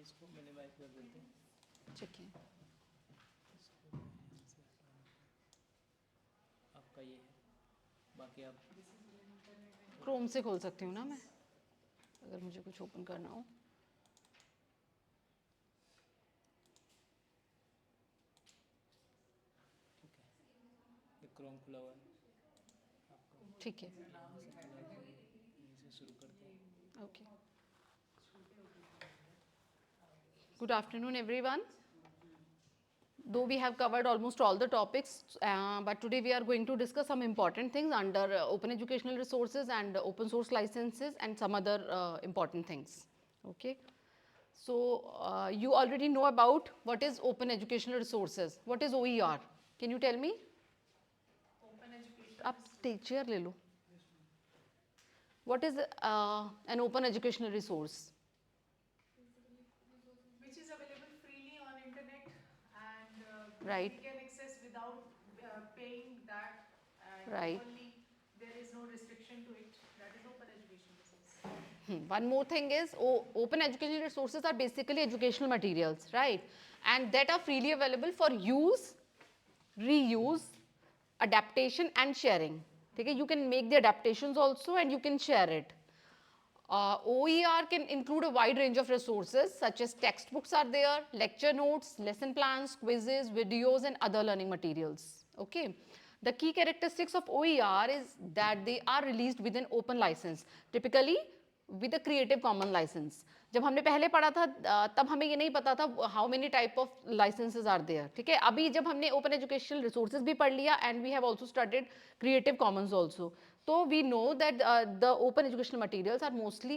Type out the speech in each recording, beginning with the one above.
इसको मिनिमाइज कर देते हैं। ठीक है, इसको यहाँ से हटाना है। आपका ये है, बाकी आप क्रोम से खोल सकती हूँ ना मैं, अगर मुझे कुछ ओपन करना हो। ठीक है, ये क्रोम खुला हुआ है आपका, ठीक है, यहाँ से चला के यहीं से शुरू करते हैं। Okay. Good afternoon, everyone. Though we have covered almost all the topics, but today we are going to discuss some important things under open educational resources and open source licenses and some other important things. Okay. So, you already know about what is open educational resources. What is OER? Can you tell me? Open education आप chair ले लो. What is an open educational resource? which is available freely on internet and Right. we can access without paying that and Right. equally there is no restriction to it. That is open education resource. One more thing is open educational resources are basically educational materials, right? And that are freely available for use, reuse, adaptation and sharing. Okay? You can make the adaptations also and you can share it. OER can include a wide range of resources such as textbooks are there, lecture notes, lesson plans, quizzes, videos and other learning materials. Okay. The key characteristics of OER is that they are released with an open license, typically with a Creative Commons license. जब हमने पहले पढ़ा था तब हमें ये नहीं पता था how many type of licenses are there. ठीक है, अभी जब हमने open educational resources भी पढ़ लिया and we have also studied Creative Commons also. So we know that the open educational materials are mostly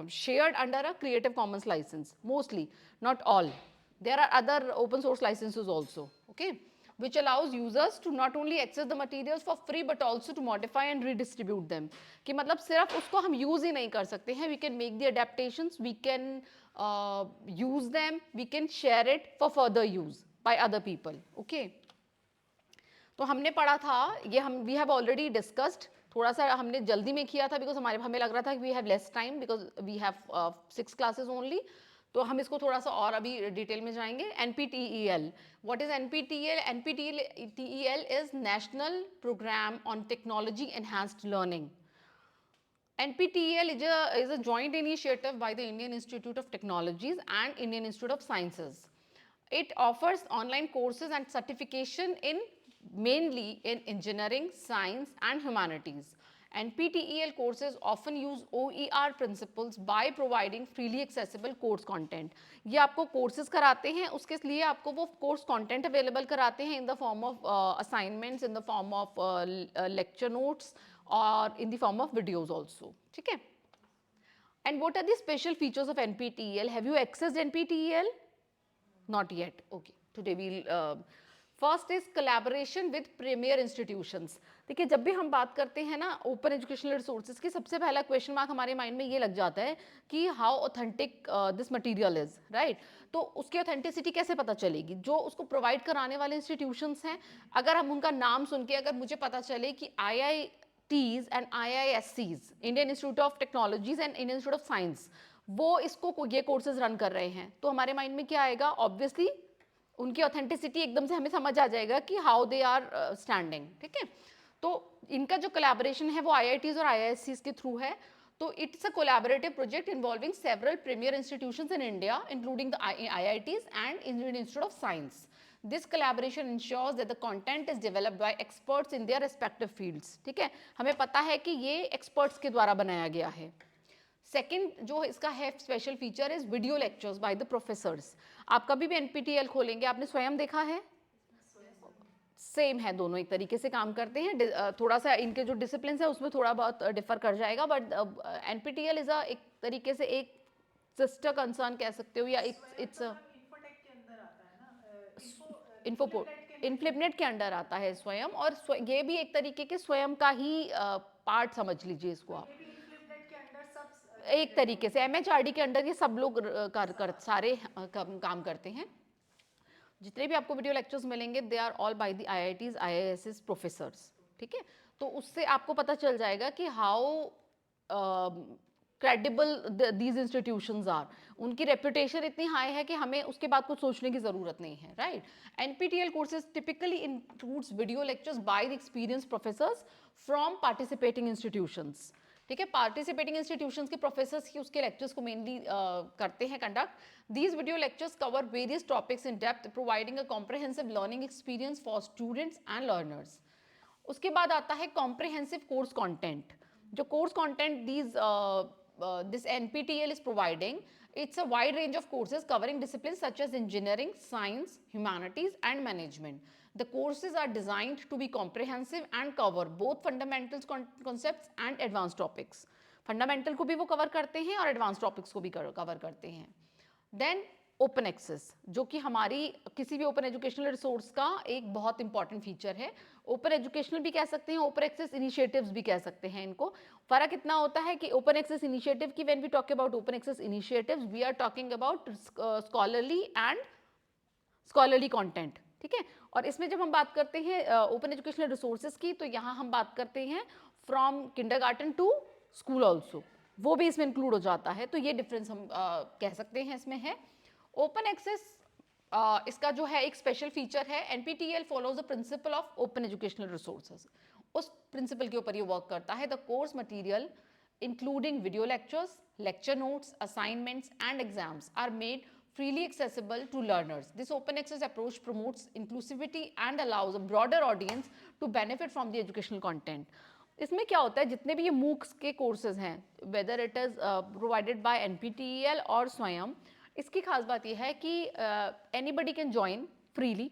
shared under a Creative Commons license, mostly, not all. There are other open source licenses also, okay, which allows users to not only access the materials for free but also to modify and redistribute them. कि मतलब सिर्फ उसको हम use ही नहीं कर सकते हैं, we can make the adaptations, we can use them, we can share it for further use by other people, okay. तो हमने पढ़ा था ये हम वी हैव ऑलरेडी डिस्कस्ड, थोड़ा सा हमने जल्दी में किया था बिकॉज हमें लग रहा था कि we have less time because we have 6 classes only, तो हम इसको थोड़ा सा और अभी डिटेल में जाएंगे. NPTEL, what is NPTEL? NPTEL is national programme on technology enhanced learning. NPTEL is a joint initiative by the Indian Institute of Technologies and Indian Institute of Sciences. It offers online courses and certification in mainly in engineering, science and humanities. NPTEL courses often use OER principles by providing freely accessible course content. ये आपको courses कराते हैं, उसके लिए आपको वो course content available कराते हैं in the form of assignments, in the form of lecture notes or in the form of videos also. ठीक है? And what are the special features of NPTEL? Have you accessed NPTEL? Not yet. Okay. Today we'll first is collaboration with premier institutions. देखिए जब भी हम बात करते हैं ना ओपन एजुकेशनल रिसोर्सेज की, सबसे पहला क्वेश्चन मार्क हमारे माइंड में ये लग जाता है कि how authentic this material is, right. तो उसकी ऑथेंटिसिटी कैसे पता चलेगी? जो उसको प्रोवाइड कराने वाले इंस्टीट्यूशंस हैं, अगर हम उनका नाम सुन के अगर मुझे पता चले कि IITs and IISCs, Indian institute of technologies and Indian institute of science, वो इसको ये कोर्सेज रन कर रहे हैं, तो हमारे माइंड में क्या आएगा? ऑब्वियसली उनकी ऑथेंटिसिटी एकदम से हमें समझ आ जाएगा कि हाउ दे आर स्टैंडिंग. ठीक है, तो इनका जो कोलैबोरेशन है वो IITs और IISCs के थ्रू है. तो it's a collaborative project involving several premier institutions in India including the IITs and Indian institute of science. This collaboration ensures that the content is developed by experts in their respective fields. ठीक है, हमें पता है कि ये experts के द्वारा बनाया गया है. सेकेंड जो इसका है special feature is video lectures by the professors. आप कभी भी NPTEL खोलेंगे, आपने स्वयं देखा है, सेम है, दोनों एक तरीके से काम करते हैं. थोड़ा सा इनके जो डिसिप्लिन है उसमें थोड़ा बहुत डिफर कर जाएगा, बट NPTEL इज एक तरीके से एक सिस्टर कंसर्न कह सकते हो, या इट्स इन्फोटेक के अंदर आता है ना, इन्फ्लिपनेट के अंडर आता है स्वयं, और ये भी एक तरीके के स्वयं का ही पार्ट समझ लीजिए इसको आप. इन्फ्लिपनेट के अंडर सब एक तरीके से MHRD के अंडर ये सब लोग सारे काम करते हैं. जितने भी आपको वीडियो लेक्चर्स मिलेंगे they are all by the IITs IISs professors. ठीक है, तो उससे आपको पता चल जाएगा कि how credible these institutions are, उनकी reputation इतनी high है कि हमें उसके बाद कुछ सोचने की ज़रूरत नहीं है, right? NPTEL courses typically includes video lectures by the experienced professors from participating institutions. ठीक है, पार्टिसिपेटिंग इंस्टीट्यूशंस के प्रोफेसर्स ही उसके लेक्चर्स को मेनली करते हैं conduct. These video lectures cover various topics in depth, providing a comprehensive learning experience for students and learners. उसके बाद आता है कॉम्प्रहेंसिव कोर्स कंटेंट. जो course content this NPTEL is providing, it's a wide range of courses covering disciplines such as engineering, science, humanities and management. The courses are designed to be comprehensive and cover both fundamental concepts and advanced topics. Fundamental को भी वो cover करते हैं और advanced topics को भी cover करते हैं. Then ओपन एक्सेस, जो कि हमारी किसी भी ओपन एजुकेशनल रिसोर्स का एक बहुत इंपॉर्टेंट फीचर है. ओपन एजुकेशनल भी कह सकते हैं, ओपन एक्सेस इनिशिएटिव्स भी कह सकते हैं इनको. फर्क इतना होता है कि ओपन एक्सेस इनिशिएटिव की when we talk about open access initiatives we are talking about scholarly content. ठीक है, और इसमें जब हम बात करते हैं ओपन एजुकेशनल रिसोर्सेज की, तो यहाँ हम बात करते हैं from kindergarten to school also, वो भी इसमें इंक्लूड हो जाता है. तो ये डिफरेंस हम कह सकते हैं इसमें है. ओपन एक्सेस इसका जो है एक स्पेशल फीचर है. NPTEL follows the principle of open educational resources. उस प्रिंसिपल के ऊपर ये वर्क करता है. The course material including video lectures, lecture notes, assignments and exams are made freely accessible to learners. This open access approach promotes inclusivity and allows a broader audience to benefit from the educational content. इसमें क्या होता है, जितने भी ये MOOCs के courses हैं, whether it is provided by NPTEL और स्वयं, इसकी खास बात ये है कि anybody can join freely,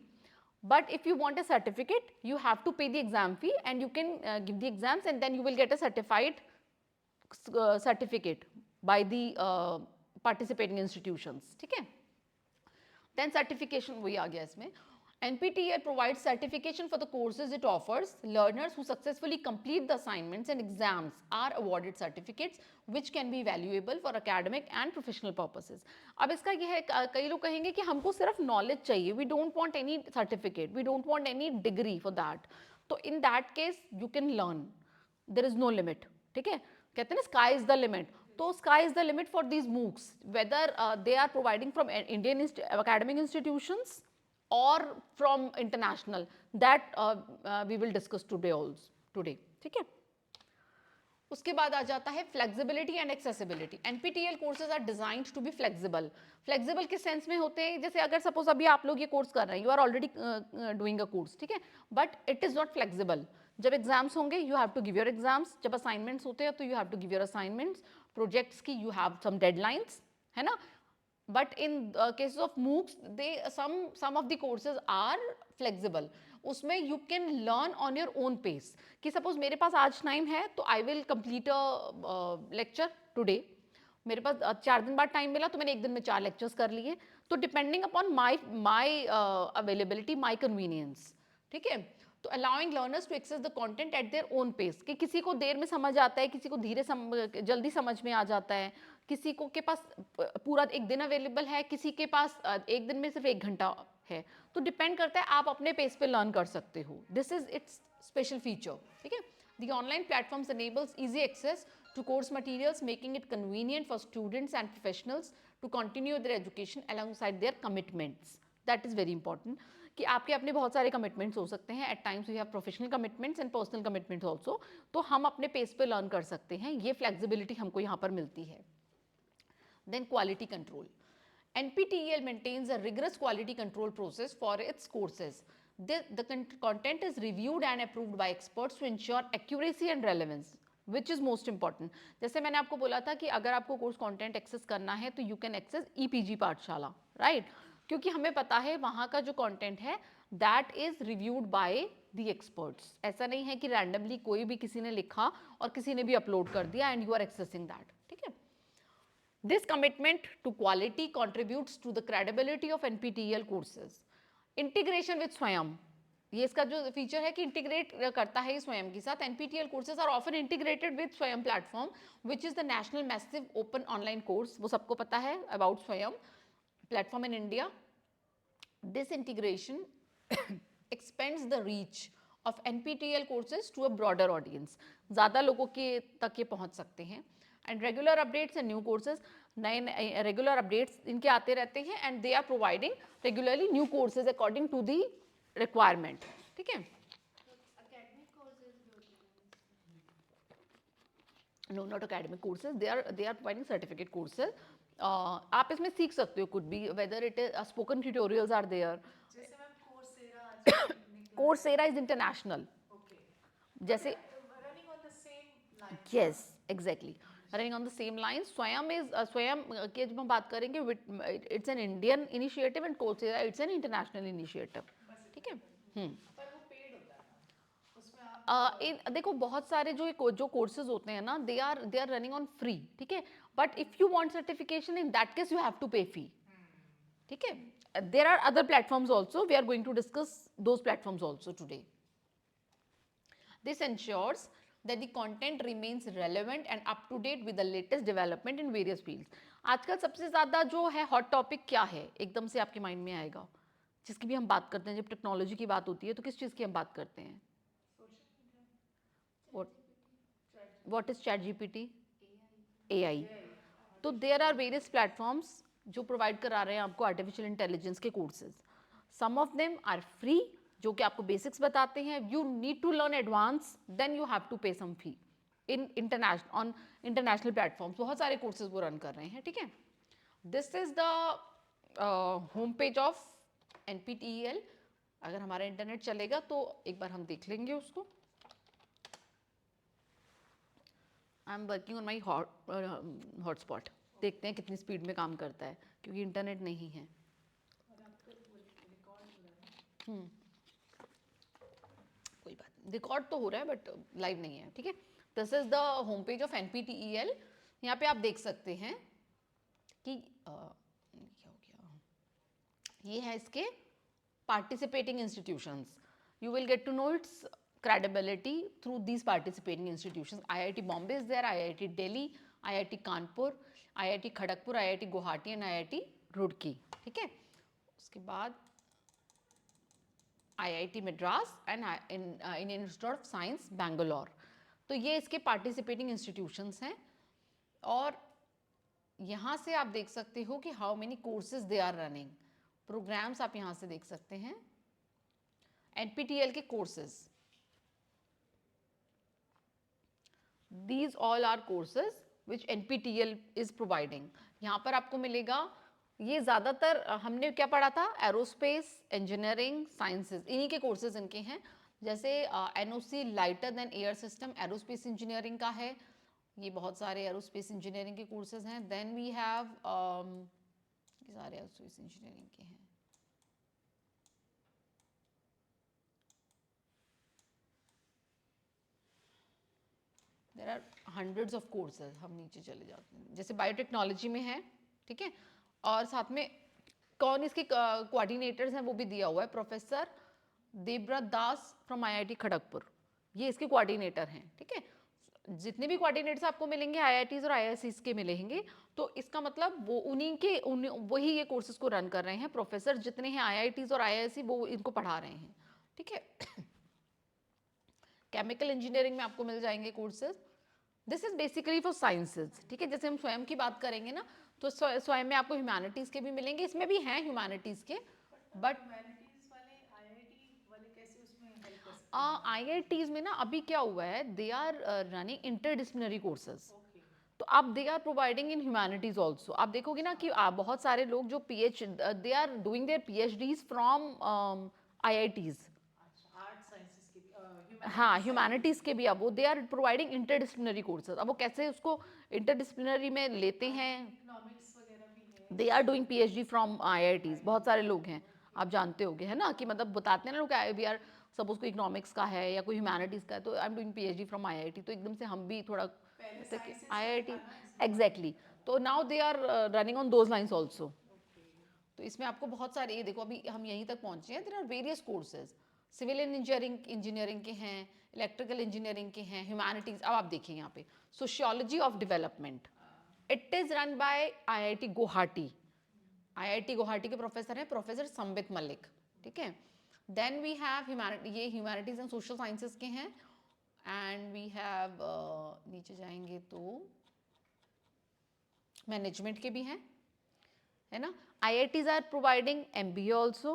but if you want a certificate you have to pay the exam fee and you can give the exams and then you will get a certified certificate by the participating institutions. ठीक है, then certification वही आ गया इसमें. NPTEL provides certification for the courses it offers. Learners who successfully complete the assignments and exams are awarded certificates which can be valuable for academic and professional purposes. अब इसका ये है, कई लोग कहेंगे कि हमको सिर्फ नॉलेज चाहिए, we don't want any certificate, we don't want any degree for that. तो in that case you can learn, there is no limit. ठीक है, कहते हैं ना sky is the limit. तो sky is the limit for these MOOCs, whether they are providing from Indian academic institutions or from international, that we will discuss today also today. ठीक है, उसके बाद आ जाता है flexibility and accessibility. NPTEL courses are designed to be flexible. Flexible किस sense में होते हैं, जैसे अगर सपोज अभी आप लोग ये कोर्स कर रहे हैं, you are already doing a course, ठीक है, but it is not flexible. जब एग्जाम्स होंगे you have to give your exams, जब असाइनमेंट्स होते हैं तो you have to give your assignments, projects की you have some deadlines, है ना. But in cases of MOOCs, some of the courses are flexible. उसमें you can learn on your own pace. कि suppose मेरे पास आज टाइम है तो I will complete a lecture today. मेरे पास 4 दिन बाद टाइम मिला तो मैंने 1 दिन में 4 लेक्चर्स कर लिए. तो depending upon my availability, my convenience. ठीक है, तो allowing learners to access the content at their own pace. कि किसी को देर में समझ आता है, किसी को जल्दी समझ में आ जाता है, किसी को के पास पूरा 1 दिन अवेलेबल है, किसी के पास 1 दिन में सिर्फ 1 घंटा है. तो डिपेंड करता है, आप अपने पेस पे लर्न कर सकते हो. This is it's special feature. ठीक है, the online platforms enables easy access to course materials, making it convenient for students and professionals to continue their education alongside their commitments. That is very important. कि आपके अपने बहुत सारे commitments हो सकते हैं. At times we have professional commitments and personal commitments also. तो हम अपने पेस पे लर्न कर सकते हैं. ये फ्लेक्सिबिलिटी हमको यहाँ पर मिलती है. Then quality control. NPTEL maintains a rigorous quality control process for its courses. The content is reviewed and approved by experts to ensure accuracy and relevance, which is most important. जैसे मैंने आपको बोला था कि अगर आपको कोर्स कंटेंट एक्सेस करना है तो यू कैन एक्सेस EPG पाठशाला, राइट. क्योंकि हमें पता है वहाँ का जो कंटेंट है that is reviewed by the experts. ऐसा नहीं है कि रैंडमली कोई भी किसी ने लिखा और किसी ने भी अपलोड कर दिया and you are accessing that. ठीक है, this commitment to quality contributes to the credibility of NPTEL courses. Integration with Swayam, ये इसका जो फीचर है कि इंटीग्रेट करता है स्वयं के साथ. NPTEL courses are often integrated with स्वयं platform, which is the national massive open online course. वो सबको पता है about स्वयं platform in India. This integration expands the reach of NPTEL courses to a broader audience. ज़्यादा लोगों के तक ये पहुँच सकते हैं. And regular updates and new courses, नए रेगुलर अपडेट्स इनके आते रहते हैं and they are providing regularly new courses according to the requirement. ठीक है. No not academic courses, they are providing certificate courses. आप इसमें सीख सकते हो, could be whether it is spoken tutorials are there. जैसे मैम कोर्सेरा आजकल निकला कोर्सेरा इज इंटरनेशनल. ओके जैसे running on the same line yes exactly running on the same lines. Swayam is Swayam की जब हम बात करेंगे, it's an Indian initiative and Coursera it's an international initiative. ठीक है. पर वो पेड होता है ना उसमें आप देखो बहुत सारे जो कोर्सेज होते हैं ना, they are running on free. ठीक है. But if you want certification, in that case you have to pay fee. ठीक है. There are other platforms also, we are going to discuss those platforms also today. This ensures that the content remains relevant and up to date with the latest development in various fields. आजकल सबसे ज़्यादा जो है hot topic क्या है, एकदम से आपके माइंड में आएगा, जिसकी भी हम बात करते हैं. जब टेक्नोलॉजी की बात होती है तो किस चीज़ की हम बात करते हैं? What is ChatGPT? AI. तो देयर आर वेरियस प्लेटफॉर्म्स जो प्रोवाइड करा रहे हैं आपको आर्टिफिशियल इंटेलिजेंस के courses. Some of them are free, जो कि आपको बेसिक्स बताते हैं. You need to learn advance, then you have to pay some fee in international platforms. बहुत सारे कोर्सेज वो रन कर रहे हैं. ठीक है. This is the home page of NPTEL. अगर हमारा इंटरनेट चलेगा तो एक बार हम देख लेंगे उसको. I am working on my hotspot. देखते हैं कितनी स्पीड में काम करता है, क्योंकि इंटरनेट नहीं है. कोई बात नहीं, रिकॉर्ड तो हो रहा है बट लाइव नहीं है. ठीक है. This is the home page of NPTEL. यहाँ पे आप देख सकते हैं कि क्या हो गया, ये है इसके participating institutions. You will get to know its credibility through these participating institutions. IIT Bombay is there, IIT Delhi, IIT Kanpur, IIT Kharagpur, IIT Guwahati and IIT Roorkee. ठीक है. उसके बाद IIT Madras and Indian Institute of Science Bangalore. तो ये इसके participating institutions हैं. और यहाँ से आप देख सकते हो कि how many courses they are running. Programmes आप यहाँ से देख सकते हैं. NPTEL के courses, these all are courses which NPTEL is providing. यहाँ पर आपको मिलेगा, ये ज़्यादातर हमने क्या पढ़ा था, एरोस्पेस इंजीनियरिंग साइंसेज, इन्हीं के कोर्सेज इनके हैं. जैसे NOC lighter than air system aerospace engineering का है. ये बहुत सारे एरोस्पेस इंजीनियरिंग के कोर्सेज हैं. देन वी हैव सारे एरोस्पेस इंजीनियरिंग के हैं. There are hundreds of courses. हम नीचे चले जाते हैं, जैसे बायोटेक्नोलॉजी में है. ठीक है. और साथ में कौन इसके कोऑर्डिनेटर्स हैं वो भी दिया हुआ है. Professor Devvrat Das from IIT Kharagpur, ये इसके कोऑर्डिनेटर हैं. ठीक है. जितने भी कोऑर्डिनेटर्स आपको मिलेंगे IITs और IIScs के मिलेंगे, तो इसका मतलब वो वही ये कोर्सेज को रन कर रहे हैं. प्रोफेसर जितने हैं IITs और IISc वो इनको पढ़ा रहे हैं. ठीक है. केमिकल इंजीनियरिंग में आपको मिल जाएंगे courses. This is basically for sciences. ठीक है. जैसे हम स्वयं की बात करेंगे ना, तो स्वयं में आपको ह्यूमैनिटीज़ के भी मिलेंगे. इसमें भी हैं ह्यूमैनिटीज़ के, बट ह्यूमैनिटीज वाले IIT वाले कैसे उसमें हेल्प कर सकते हैं? IITs में ना अभी क्या हुआ है, they are running interdisciplinary courses. Okay तो अब they are providing in humanities also. आप देखोगे ना कि बहुत सारे लोग जो they are doing their PhDs from IITs. अच्छा आर्ट साइंसेस की हाँ, ह्यूमैनिटीज़ के भी अब वो they are providing interdisciplinary courses. अब वो कैसे उसको इंटरडिसिप्लिनरी में लेते हैं, इकोनॉमिक्स वगैरह भी है. They are doing PhD from IITs. बहुत सारे लोग हैं, आप जानते होंगे, है ना, कि मतलब बताते हैं ना लोग, वी आर सपोज को इकोनॉमिक्स का है या कोई ह्यूमैनिटीज़ का है, तो I am doing PhD from IIT. तो एकदम से हम भी थोड़ा IIT एग्जैक्टली. तो now they are running on those lines also. तो इसमें आपको बहुत सारे, ये देखो अभी हम यहीं तक पहुँचे हैं. There are various courses. Civil engineering के हैं, इलेक्ट्रिकल इंजीनियरिंग के हैं, ह्यूमैनिटीज़. अब आप देखिए यहाँ पे sociology of development. It is run by IIT Guwahati. IIT Guwahati के प्रोफेसर हैं प्रोफेसर संबित मलिक. ठीक है. देन वी हैव ये ह्यूमैनिटीज़ एंड सोशल साइंसेज के हैं. एंड वी हैव नीचे जाएंगे तो मैनेजमेंट के भी हैं, है ना. IITs are providing MBA also,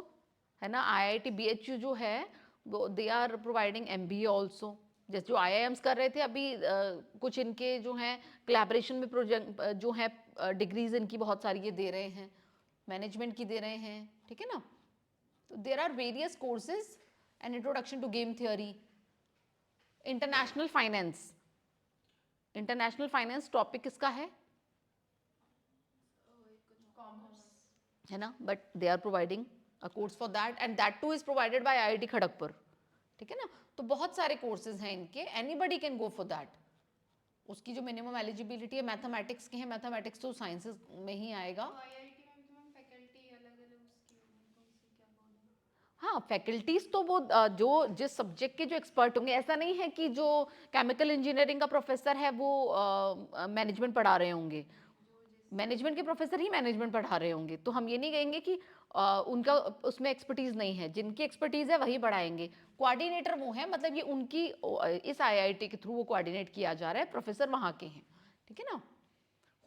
है ना. IIT BHU जो है वो they are providing MBA also. जैसे जो IIMs कर रहे थे अभी कुछ इनके जो हैं कोलैबोरेशन में प्रोजेक्ट जो है डिग्रीज इनकी बहुत सारी ये दे रहे हैं, मैनेजमेंट की दे रहे हैं, ठीक है ना. तो there are various courses. An introduction to game theory, international finance. International finance topic किसका है ना, but they are providing a course for that and that too is provided by IIT Kharagpur, ठीक है ना. तो बहुत सारे कोर्सेज हैं इनके, anybody can go for that. उसकी जो मिनिमम एलिजिबिलिटी है मैथमेटिक्स की है, मैथमेटिक्स तो साइंसेज में ही आएगा. हाँ, फैकल्टीज तो वो जो जिस सब्जेक्ट के जो एक्सपर्ट होंगे, ऐसा नहीं है कि जो केमिकल इंजीनियरिंग का प्रोफेसर है वो मैनेजमेंट पढ़ा रहे होंगे. मैनेजमेंट के प्रोफेसर ही मैनेजमेंट पढ़ा रहे होंगे, तो हम ये नहीं कहेंगे कि उनका उसमें एक्सपर्टीज नहीं है. जिनकी एक्सपर्टीज है वही पढ़ाएंगे. कोऑर्डिनेटर वो है, मतलब ये उनकी इस IIT के थ्रू वो कोऑर्डिनेट किया जा रहा है, प्रोफेसर वहाँ के हैं, ठीक है ना.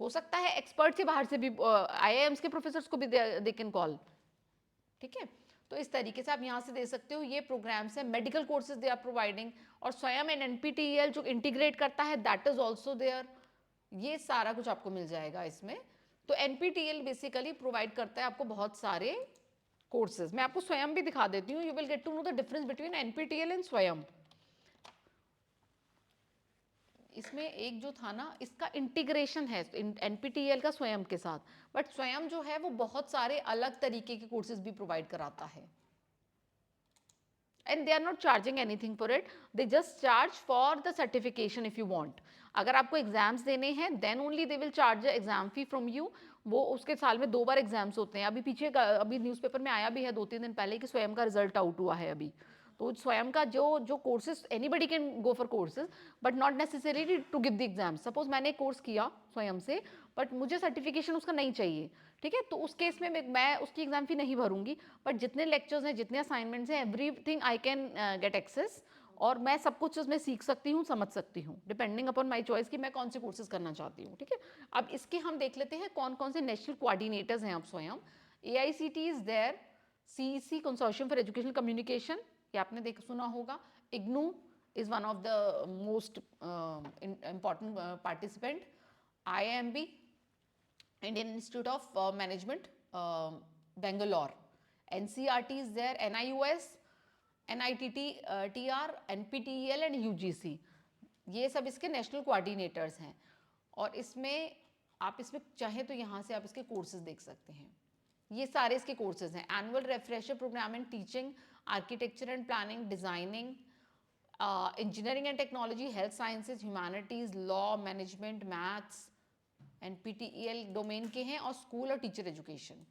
हो सकता है एक्सपर्ट से बाहर से भी IIMs के प्रोफेसर्स को भी दे कैन कॉल, ठीक है. तो इस तरीके से आप यहाँ से दे सकते हो. ये प्रोग्राम्स है, medical courses they are providing, और स्वयं एंड NPTEL जो इंटीग्रेट करता है दैट इज ऑल्सो देयर. ये सारा कुछ आपको मिल जाएगा इसमें. तो NPTEL बेसिकली प्रोवाइड करता है आपको बहुत सारे कोर्सेज. मैं आपको स्वयं भी दिखा देती हूँ. You will get to know the difference between NPTEL and Swayam. इसमें एक जो था ना, इसका इंटीग्रेशन है NPTEL का स्वयं के साथ, बट स्वयं जो है वो बहुत सारे अलग तरीके के कोर्सेज भी प्रोवाइड कराता है. And they are not charging anything for it. They just charge for the certification if you want. अगर आपको एग्जाम्स देने हैं then only they will charge the exam fee from you. वो उसके साल में 2 बार एग्जाम्स होते हैं. अभी पीछे अभी न्यूज़पेपर में आया भी है 2-3 दिन पहले कि स्वयं का रिजल्ट आउट हुआ है अभी. तो स्वयं का जो courses, anybody can go for courses but not necessary to give the exam. Suppose मैंने एक कोर्स किया स्वयं से, बट मुझे सर्टिफिकेशन उसका नहीं चाहिए, ठीक है. तो उस केस में मैं उसकी एग्जाम फी नहीं भरूंगी. बट जितने लेक्चर्स हैं, जितने असाइनमेंट्स हैं, everything I can get access, और मैं सब कुछ उसमें सीख सकती हूँ, समझ सकती हूँ, डिपेंडिंग अपॉन माई चॉइस कि मैं कौन से कोर्सेज करना चाहती हूँ, ठीक है. अब इसके हम देख लेते हैं कौन कौन से नेशनल कोऑर्डिनेटर्स हैं. आप Swayam AICT is there, CEC consortium for educational communication, ये आपने सुना होगा. IGNOU is one of the most important participant. IIMB, Indian Institute of Management, Bangalore. NCERT is there, NIOS, NITT, TR, NPTEL and UGC. ये सब इसके national coordinators हैं. और इसमें आप इसमें चाहे तो यहाँ से आप इसके कोर्सेज देख सकते हैं. ये सारे इसके कोर्सेज हैं. Annual refresher programme in teaching, architecture and planning, designing, engineering and technology, health sciences, humanities, law, management, maths, NPTEL domain के हैं, और स्कूल और टीचर एजुकेशन.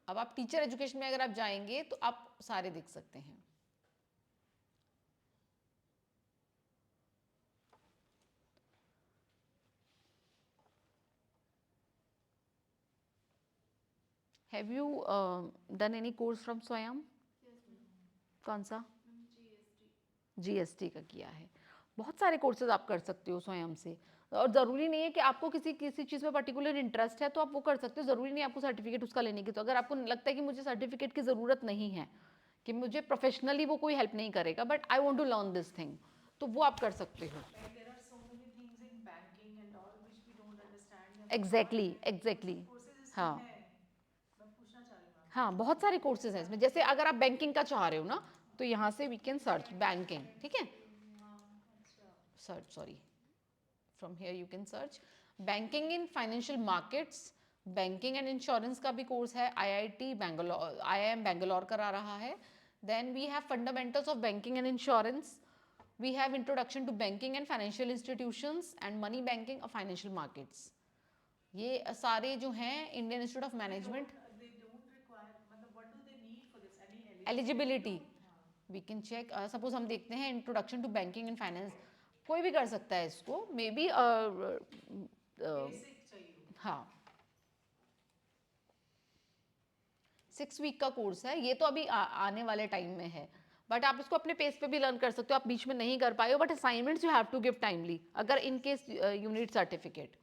अब आप टीचर एजुकेशन में अगर आप जाएंगे तो आप सारे देख सकते हैं. Have you done any course from स्वयं? कौन सा? GST का किया है. बहुत सारे कोर्सेज आप कर सकते हो स्वयं से, और ज़रूरी नहीं है कि आपको किसी चीज़ में पर्टिकुलर इंटरेस्ट है तो आप वो कर सकते हो. ज़रूरी नहीं आपको सर्टिफिकेट उसका लेने की. तो अगर आपको लगता है कि मुझे सर्टिफिकेट की ज़रूरत नहीं है, कि मुझे प्रोफेशनली वो कोई हेल्प नहीं करेगा, but I want to learn this thing, तो वो आप कर सकते हो. There are so many things in banking and all which we don't understand. Exactly. हाँ मैं पूछना चाह रही हूँ. हाँ, बहुत सारे कोर्सेज हैं इसमें. जैसे अगर आप बैंकिंग का चाह रहे हो ना, तो यहाँ से वी कैन सर्च बैंकिंग, ठीक है. Search, sorry, from here you can search banking in financial markets. Banking and insurance का भी कोर्स है. IIT बैंगलोर, IIM बैंगलोर करा रहा है. Then we have fundamentals of banking and insurance. We have introduction to banking and financial institutions and money banking और financial markets. ये सारे जो हैं Indian institute of management. They don't require, मतलब what do they need for this? Any eligibility we can check. Suppose हम देखते हैं introduction to banking and finance, कोई भी कर सकता है इसको, मे बी basic चाहिए. हाँ, 6 वीक का कोर्स है ये. तो अभी आने वाले टाइम में है, बट आप इसको अपने पेस पे भी लर्न कर सकते हो. आप बीच में नहीं कर पाए हो, but assignments you have to give timely, अगर in case you need certificate.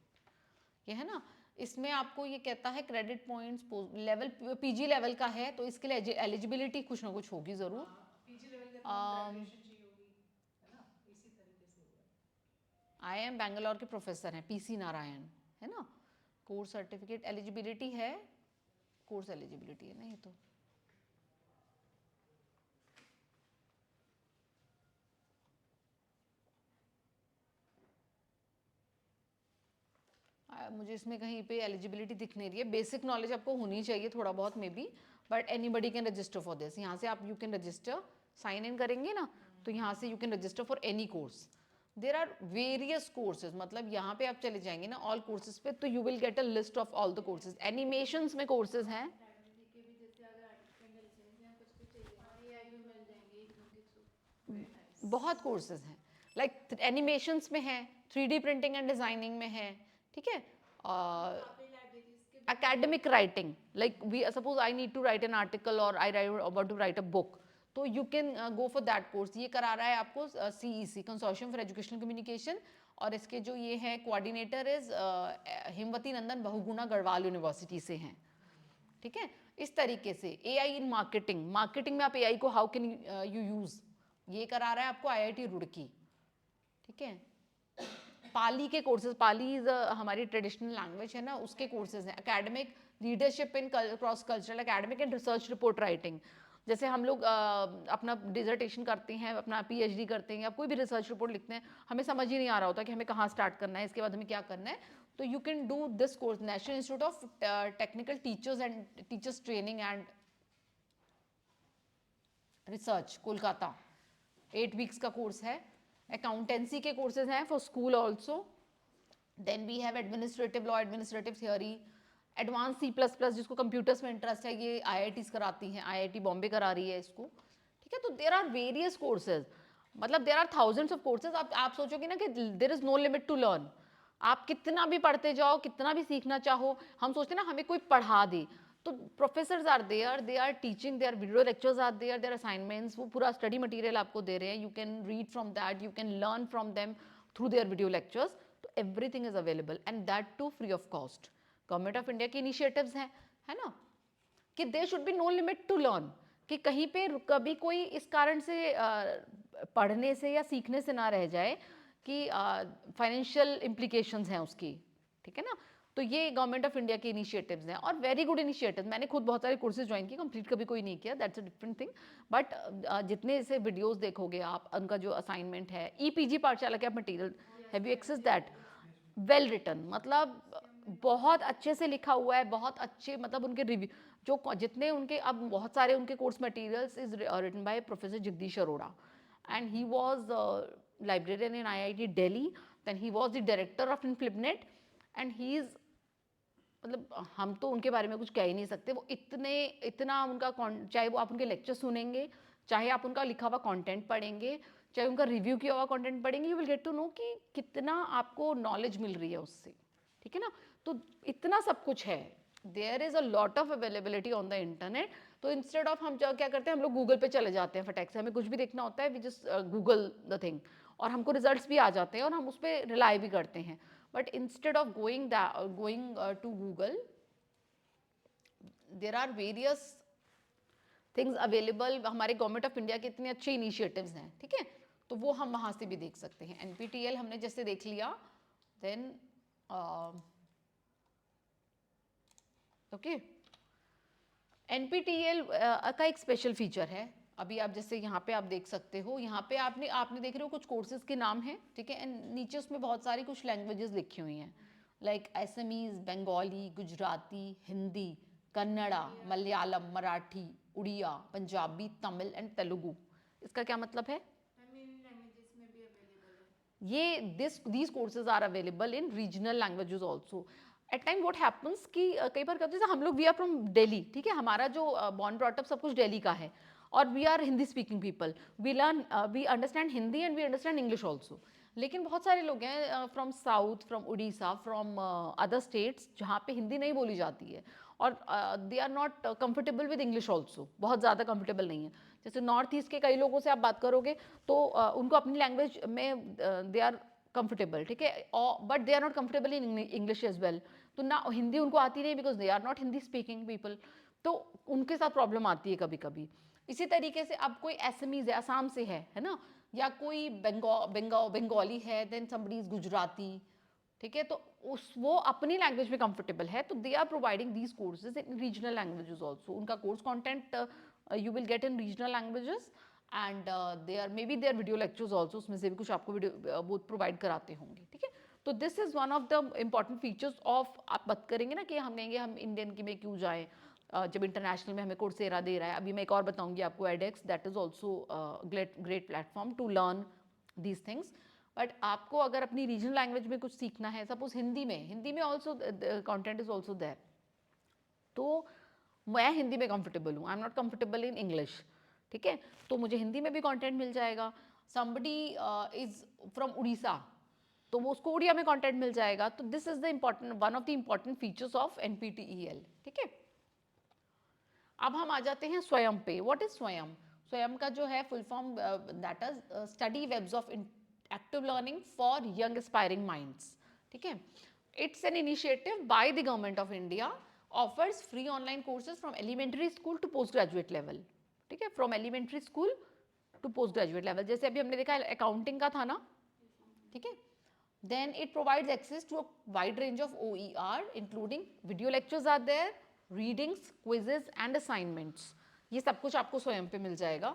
ये है ना, इसमें आपको ये कहता है credit points level PG level का है तो इसके लिए एलिजिबिलिटी कुछ ना कुछ होगी ज़रूर। पीजी लेवल के ग्रेजुएशन चाहिए होगी, है ना, इसी तरीके से होगा। IIM बैंगलोर के प्रोफेसर हैं PC नारायण, है ना। कोर्स सर्टिफिकेट एलिजिबिलिटी है, कोर्स एलिजिबिलिटी है ना ये तो। मुझे इसमें कहीं पे एलिजिबिलिटी दिख नहीं रही है। बेसिक नॉलेज आपको होनी चाहिए थोड़ा बहुत maybe, but anybody can register for this. यहाँ से आप you can register, sign in करेंगे ना तो यहाँ से you can register for any course. There are various courses, मतलब यहाँ पे आप चले जाएंगे ना ऑल कोर्सेज पे तो you will get a list of all the courses. Animations में कोर्सेज हैं, बहुत कोर्सेज हैं, लाइक एनिमेशंस में है, 3D प्रिंटिंग एंड डिजाइनिंग में है, ठीक है। academic writing, like we suppose I need to write an article or I want to write a book, तो you can go for that course। ये करा रहा है आपको CEC consortium for educational communication, और इसके जो ये है coordinator is Hemvati Nandan Bahuguna Garhwal university से हैं, ठीक है। इस तरीके से AI इन मार्केटिंग, मार्केटिंग में आप AI को हाउ कैन यू यूज, ये करा रहा है आपको IIT रुड़की, ठीक है। पाली के कोर्सेज, पाली इज हमारी ट्रेडिशनल लैंग्वेज है ना, उसके कोर्सेज हैं। Academic leadership in cross cultural academic and research report writing, जैसे हम लोग अपना डिजर्टेशन करते हैं, अपना PhD करते हैं या कोई भी रिसर्च रिपोर्ट लिखते हैं, हमें समझ ही नहीं आ रहा होता कि हमें कहाँ स्टार्ट करना है, इसके बाद हमें क्या करना है, तो you can do this course. National institute of technical teachers and teachers training and research Kolkata, 8 weeks का कोर्स है। अकाउंटेंसी के कोर्सेज हैं for school also. Then we have administrative law, administrative theory, advance C++, जिसको computers में interest है, ये IITs कराती हैं, IIT बॉम्बे करा रही है इसको, ठीक है। तो देर आर वेरियस कोर्सेज, मतलब there are thousands of courses. आप सोचोगे ना कि there is no limit to learn, आप कितना भी पढ़ते जाओ, कितना भी सीखना चाहो। हम सोचते हैं ना हमें कोई पढ़ा दे, तो professors are there, they are teaching, their video lectures are there, their assignments, वो पूरा स्टडी मटेरियल आपको दे रहे हैं। You can read from that, you can learn from them through their video lectures, तो everything is available and that too free of cost. Government of India के initiatives हैं, है ना, कि there should be no limit to learn, कि कहीं पे कभी कोई इस कारण से पढ़ने से या सीखने से ना रह जाए कि फाइनेंशियल इम्प्लीकेशंस हैं उसकी, ठीक है ना। तो ये गवर्नमेंट ऑफ इंडिया के इनिशिएटिव्स हैं और वेरी गुड इनिशिएटिव। मैंने खुद बहुत सारे कोर्सेज ज्वाइन किए, कंप्लीट कभी कोई नहीं किया, that's a different thing, but जितने ऐसे वीडियोस देखोगे आप, उनका जो असाइनमेंट है, EPG पाठशाला के आप material, have you access that, well written, मतलब बहुत अच्छे से लिखा हुआ है, बहुत अच्छे, मतलब उनके रिव्यू जो जितने उनके, अब बहुत सारे उनके course materials is written by professor Jagdish Arora, and he was librarian in IIT Delhi, then he was the director of InflipNet, and he is, मतलब हम तो उनके बारे में कुछ कह ही नहीं सकते। वो इतना उनका, चाहे वो आप उनके लेक्चर सुनेंगे, चाहे आप उनका लिखा हुआ कंटेंट पढ़ेंगे, चाहे उनका रिव्यू किया हुआ कंटेंट पढ़ेंगे, you will get to know कि कितना आपको नॉलेज मिल रही है उससे, ठीक है ना। तो इतना सब कुछ है, there is a lot of availability on the internet. तो इंस्टेड ऑफ हम क्या करते हैं, हम लोग गूगल पे चले जाते हैं फटाक से, हमें कुछ भी देखना होता है, we just Google the thing, और हमको रिजल्ट्स भी आ जाते हैं और हम उस पर रिलाई भी करते हैं। But instead of going to Google, there are various things available. हमारे गवर्नमेंट ऑफ इंडिया के इतने अच्छे इनिशिएटिव्स हैं, ठीक है, तो वो हम वहाँ से भी देख सकते हैं। NPTEL हमने जैसे देख लिया, देन ओके, NPTEL का एक स्पेशल फीचर है। अभी आप जैसे यहाँ पे आप देख सकते हो, यहाँ पे आपने देख रहे हो कुछ कोर्सेज के नाम हैं, ठीक है, एंड नीचे उसमें बहुत सारी कुछ लैंग्वेजेस लिखी हुई हैं, लाइक असमीज, बंगाली, गुजराती, हिंदी, कन्नड़ा, मलयालम, मराठी, उड़िया, पंजाबी, तमिल एंड तेलुगु। इसका क्या मतलब है? ये these courses are available in regional languages also. At time what happens कि कई बार क्या होता है, हम लोग we are from Delhi, ठीक है, हमारा जो born brought up सब कुछ दिल्ली का है, और we are Hindi speaking people, we understand Hindi and we understand English also. लेकिन बहुत सारे लोग हैं from south, from Orissa, from other states जहाँ पे हिंदी नहीं बोली जाती है, और they are not comfortable with English also, बहुत ज़्यादा कंफर्टेबल नहीं है। जैसे नॉर्थ ईस्ट के कई लोगों से आप बात करोगे तो उनको अपनी लैंग्वेज में दे आर कंफर्टेबल, ठीक है, but they are not comfortable in English as well. तो ना हिंदी उनको आती नहीं, because they are not Hindi speaking people, तो उनके साथ प्रॉब्लम आती है कभी कभी। इसी तरीके से अब कोई एसएमईज है, असम से है ना, या कोई बंगाली है, देन समबडी इज गुजराती, ठीक है, तो उस वो अपनी लैंग्वेज में कंफर्टेबल है, तो they are providing these courses in regional languages also. उनका course content you will get in regional languages, and they are maybe their video lectures also, उसमें से भी कुछ आपको वीडियो वो प्रोवाइड कराते होंगे, ठीक है। तो this is one of the important features of, आप बात करेंगे ना कि हम कहेंगे हम इंडियन की में क्यों जाएँ, जब इंटरनेशनल में हमें कोर्सेरा दे रहा है। अभी मैं एक और बताऊंगी आपको, edX, that is also great platform to learn these things. But आपको अगर अपनी रीजनल लैंग्वेज में कुछ सीखना है, सपोज हिंदी में also content is also there, तो मैं हिंदी में कंफर्टेबल हूँ, I am not comfortable in English, ठीक है, तो मुझे हिंदी में भी कंटेंट मिल जाएगा। समबडी इज फ्रॉम उड़ीसा, तो वो उसको उड़िया में कंटेंट मिल जाएगा। तो this is the important, one of the important features of NPTEL, ठीक है। अब हम आ जाते हैं स्वयं पे। व्हाट इज स्वयं? स्वयं का जो है full form, that is study webs of active learning for young aspiring minds, ठीक है। It's an initiative by the government of India, offers free online courses from elementary school to post graduate level, ठीक है, from elementary school to post graduate level. जैसे अभी हमने देखा accounting का था ना, ठीक है। Then it provides access to a wide range of OER, including video lectures are there, readings, quizzes and assignments. ये सब कुछ आपको स्वयं पे मिल जाएगा।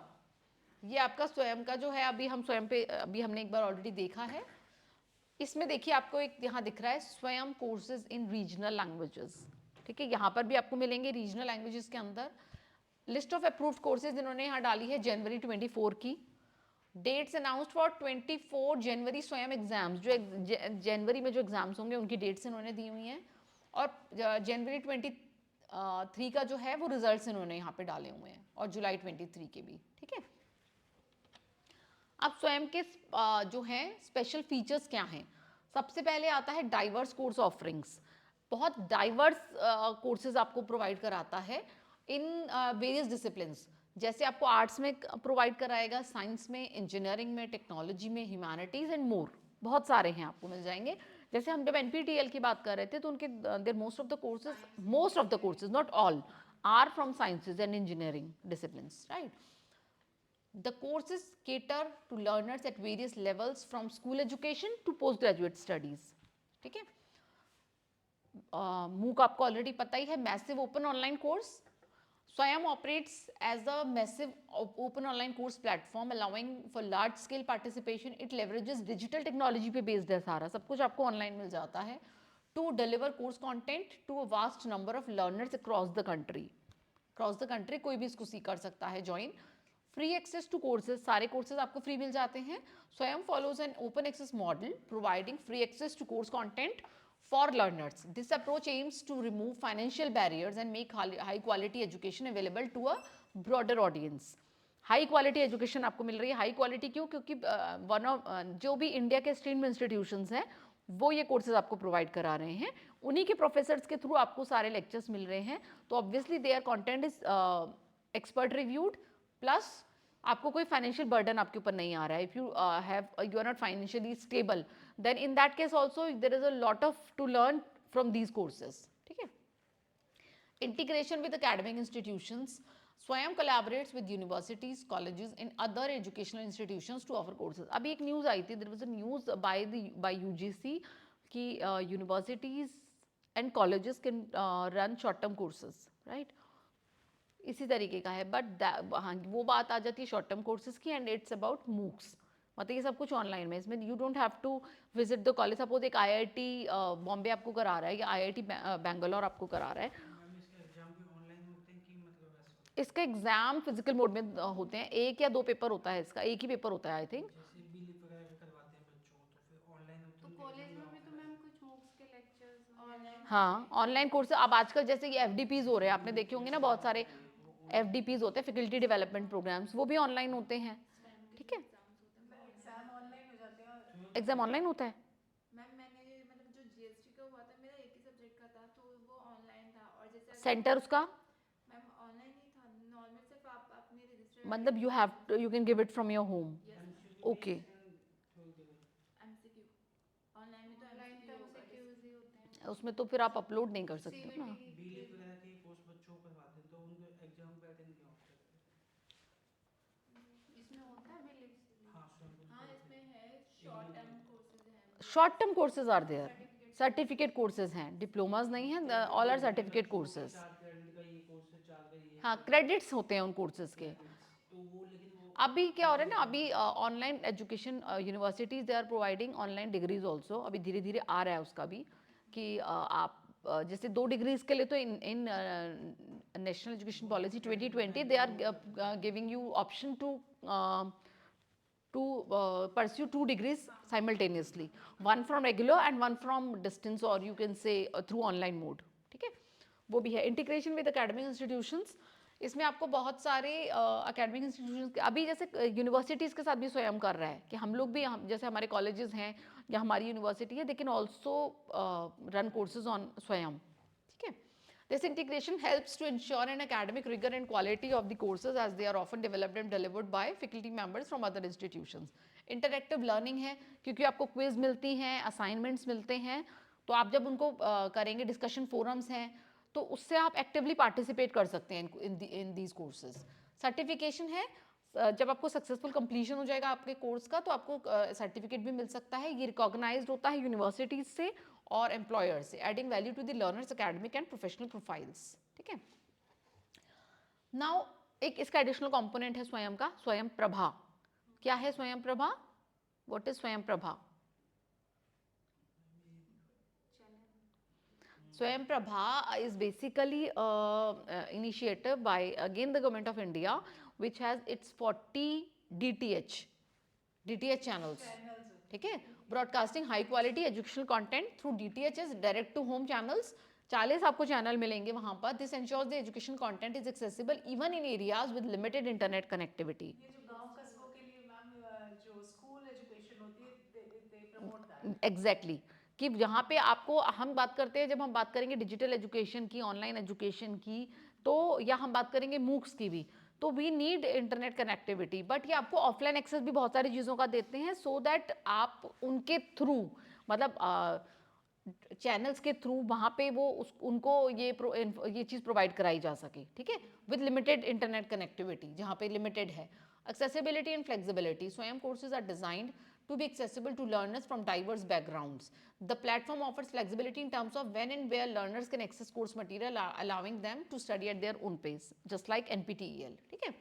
ये आपका स्वयं का जो है, अभी हम स्वयं पे, अभी हमने एक बार ऑलरेडी देखा है। इसमें देखिए आपको एक यहाँ दिख रहा है स्वयं कोर्सेज इन रीजनल लैंग्वेजेस, ठीक है। यहाँ पर भी आपको मिलेंगे रीजनल लैंग्वेजेस के अंदर। लिस्ट ऑफ अप्रूव्ड कोर्सेज इन्होंने यहाँ डाली है जनवरी 24 की। डेट्स अनाउंस्ड फॉर 24 जनवरी स्वयं एग्जाम्स, जो जनवरी में जो एग्जाम्स होंगे उनकी डेट्स इन्होंने दी हुई हैं, और जनवरी 23 का जो है वो रिजल्ट्स इन्होंने यहाँ पे डाले हुए हैं, और जुलाई 23 के भी, ठीक है। अब स्वयं के जो हैं स्पेशल फीचर्स क्या हैं? सबसे पहले आता है डाइवर्स कोर्स ऑफरिंग्स। बहुत डाइवर्स कोर्सेज आपको प्रोवाइड कराता है इन वेरियस डिसिप्लिन्स। जैसे आपको आर्ट्स में प्रोवाइड कराएगा, साइंस में, इंजीनियरिंग में, टेक्नोलॉजी में, ह्यूमैनिटीज़ एंड मोर, बहुत सारे हैं आपको मिल जाएंगे। जैसे हम जब NPTEL की बात कर रहे थे, तो उनके their most of the courses, not all, are from sciences and engineering disciplines, right. The courses cater to learners at various levels from school education to postgraduate studies, ठीक है। MOOC आपको ऑलरेडी पता ही है, massive open online course. Swayam operates as a massive open online course platform allowing for large scale participation. It leverages digital technology पे based है सारा, सब कुछ आपको ऑनलाइन मिल जाता है, to deliver course content to a vast number of learners across the country. Across the country कोई भी इसको सीख कर सकता है join. Free access to courses, सारे कोर्सेज आपको फ्री मिल जाते हैं। Swayam follows an open access model providing free access to course content for learners. This approach aims to remove financial barriers and make high quality education available to a broader audience. High quality education आपको मिल रही है। High quality क्यों? क्योंकि one of जो भी India के stream institutions हैं वो ये कोर्सेज आपको प्रोवाइड करा रहे हैं, उन्हीं के प्रोफेसर्स के थ्रू आपको सारे लेक्चर्स मिल रहे हैं। तो obviously their content is expert reviewed, plus आपको कोई फाइनेंशियल बर्डन आपके ऊपर नहीं आ रहा है। If you are not financially stable, then in that case also there is a lot of to learn from these courses, ठीक है। Integration with academic institutions, Swayam collaborates with universities, colleges in other educational institutions to offer courses. अभी एक news आई थी, there was a news by UGC कि universities and colleges can run short term courses, right. इसी तरीके का है, but हाँ वो बात आ जाती है शॉर्ट टर्म कोर्सेज की, एंड इट्स अबाउट मूक्स, मतलब ये सब कुछ ऑनलाइन में, इसमें you don't have to visit the college. Suppose एक IIT बॉम्बे आपको करा रहा है, या IIT बैंगलोर आपको करा रहा है, इसका एग्जाम फिजिकल मोड में होते हैं। 1 या 2 पेपर होता है इसका, एक ही पेपर होता है आई थिंक। कॉलेज में भी तो मैम कुछ मूक्स के लेक्चर्स ऑनलाइन, हाँ ऑनलाइन कोर्स अब आजकल जैसे ये FDPs हो रहे हैं, आपने देखे होंगे ना, बहुत सारे FDPs होते हैं, फैकल्टी डेवलपमेंट प्रोग्राम्स, वो भी ऑनलाइन होते हैं, ठीक है। एग्जाम ऑनलाइन हो जाते हैं और एग्जाम ऑनलाइन होता है। मैम मैंने मतलब जो GST का हुआ था मेरा एक ही सब्जेक्ट का था, तो वो ऑनलाइन था। और जैसे सेंटर उसका मैम ऑनलाइन ही था, नॉर्मल सिर्फ आप अपने रजिस्टर मतलब you can give it from your home, okay. MCQ online में तो ऑनलाइन तो MCQ होगा। MCQs ही होते हैं। उसमें तो फिर आप अपलोड नहीं कर सकते हो ना। बीलिप वगैरह के कोर्स बच्चों को करवाते हैं तो उनको एग्जाम पे अटेंड नहीं ऑप्शन रहते इसमें होता है बिल हैं। हाँ स्वयं को हाँ करवाते इसमें हैं। है शॉर्ट टर्म कोर्सेज हैं short term courses are there, certificate courses हैं, डिप्लोमाज नहीं हैं, all are certificate courses. 4 credit का ये कोर्स है, 4 का ये है, हाँ 4 का क्रेडिट्स होते हैं उन कोर्सेज के। तो वो लेकिन वो अभी क्या हो रहा है ना, अभी online education universities they are providing online degrees also, अभी धीरे धीरे आ रहा है उसका भी कि आप जैसे 2 डिग्रीज के लिए तो in national education policy 2020 they are giving you option to pursue 2 degrees simultaneously, one from regular and one from distance, or you can say through online mode, ठीक है। वो भी है इंटीग्रेशन विद एकेडमिक इंस्टीट्यूशंस। इसमें आपको बहुत सारे academic institutions अभी जैसे यूनिवर्सिटीज़ के साथ भी स्वयं कर रहा है कि हम लोग भी जैसे हमारे कॉलेजेस हैं या हमारी यूनिवर्सिटी है, they can also run courses on स्वयं, ठीक है। This integration helps to ensure an academic rigor and quality of the courses as they are often developed and delivered by faculty members from other institutions. Interactive learning है क्योंकि आपको quiz मिलती हैं, assignments मिलते हैं, तो आप जब उनको करेंगे, discussion forums हैं, तो उससे आप actively participate कर सकते हैं in these courses. Certification है, जब आपको सक्सेसफुल कंप्लीशन हो जाएगा आपके कोर्स का तो आपको सर्टिफिकेट भी मिल सकता है। ये रिकॉग्नाइज्ड होता है यूनिवर्सिटीज से और एम्प्लॉयर से, adding value to the learners academic and professional profiles, ठीक है। नाउ एक इसका एडिशनल कंपोनेंट है स्वयं का, स्वयं प्रभा। क्या है स्वयं प्रभा? व्हाट इज स्वयं Prabha? Swayam Prabha is basically initiative by again the government of India, which has its 40 DTH channels, ठीक है, broadcasting high quality educational content through DTHs, direct to home channels. 40 आपको चैनल मिलेंगे वहाँ पर। This ensures the education content is accessible even in areas with limited internet connectivity. ये जो गांव कस्बों के लिए मैम जो स्कूल एजुकेशन होती है they promote that. एग्जैक्टली कि यहाँ पे आपको हम बात करते हैं, जब हम बात करेंगे डिजिटल एजुकेशन की, ऑनलाइन एजुकेशन की, तो या हम बात करेंगे मूक्स की भी, तो we need internet connectivity, but ये आपको ऑफलाइन एक्सेस भी बहुत सारी चीज़ों का देते हैं सो दैट आप उनके थ्रू मतलब चैनल्स के थ्रू वहाँ पे वो उनको ये चीज़ प्रोवाइड कराई जा सके, ठीक है, विद लिमिटेड इंटरनेट कनेक्टिविटी जहाँ पे लिमिटेड है। Accessibility and flexibility. Swayam courses are designed to be accessible to learners from diverse backgrounds. The platform offers flexibility in terms of when and where learners can access course material, allowing them to study at their own pace, just like NPTEL. ठीक है?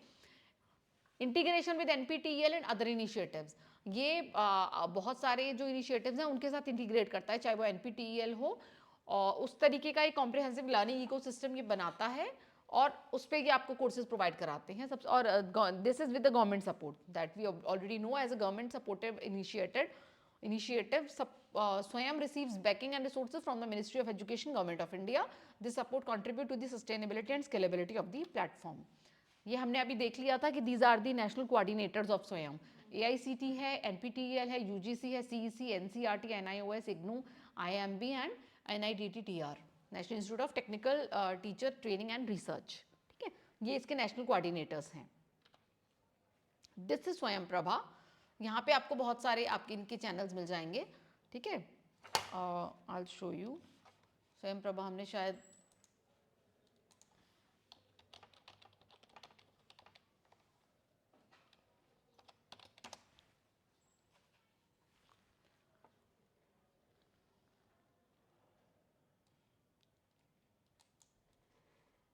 Integration with NPTEL and other initiatives. ये बहुत सारे जो initiatives हैं उनके साथ integrate करता है, चाहे वो NPTEL हो, और उस तरीके का एक कॉम्प्रिहेंसिव लर्निंग इकोसिस्टम ये बनाता है और उस पर ये आपको कोर्सेज प्रोवाइड कराते हैं सब। और this is with the government support that we already know as a government supported initiative. Swayam receives backing and resources from the Ministry of Education, Government of India. This support contribute to the sustainability and scalability of the platform. ये हमने अभी देख लिया था कि these are the national coordinators of Swayam. AICT है, NPTEL है, UGC है, CEC, NCERT, NIOS, IGNOU, IIMB and NIDT-TR, national institute of technical teacher training and research, ठीक है, ये इसके नेशनल कोऑर्डिनेटर्स हैं। दिस इज स्वयं प्रभा। यहाँ पे आपको बहुत सारे आपके इनके चैनल्स मिल जाएंगे, ठीक है। आई शो यू स्वयं प्रभा। हमने शायद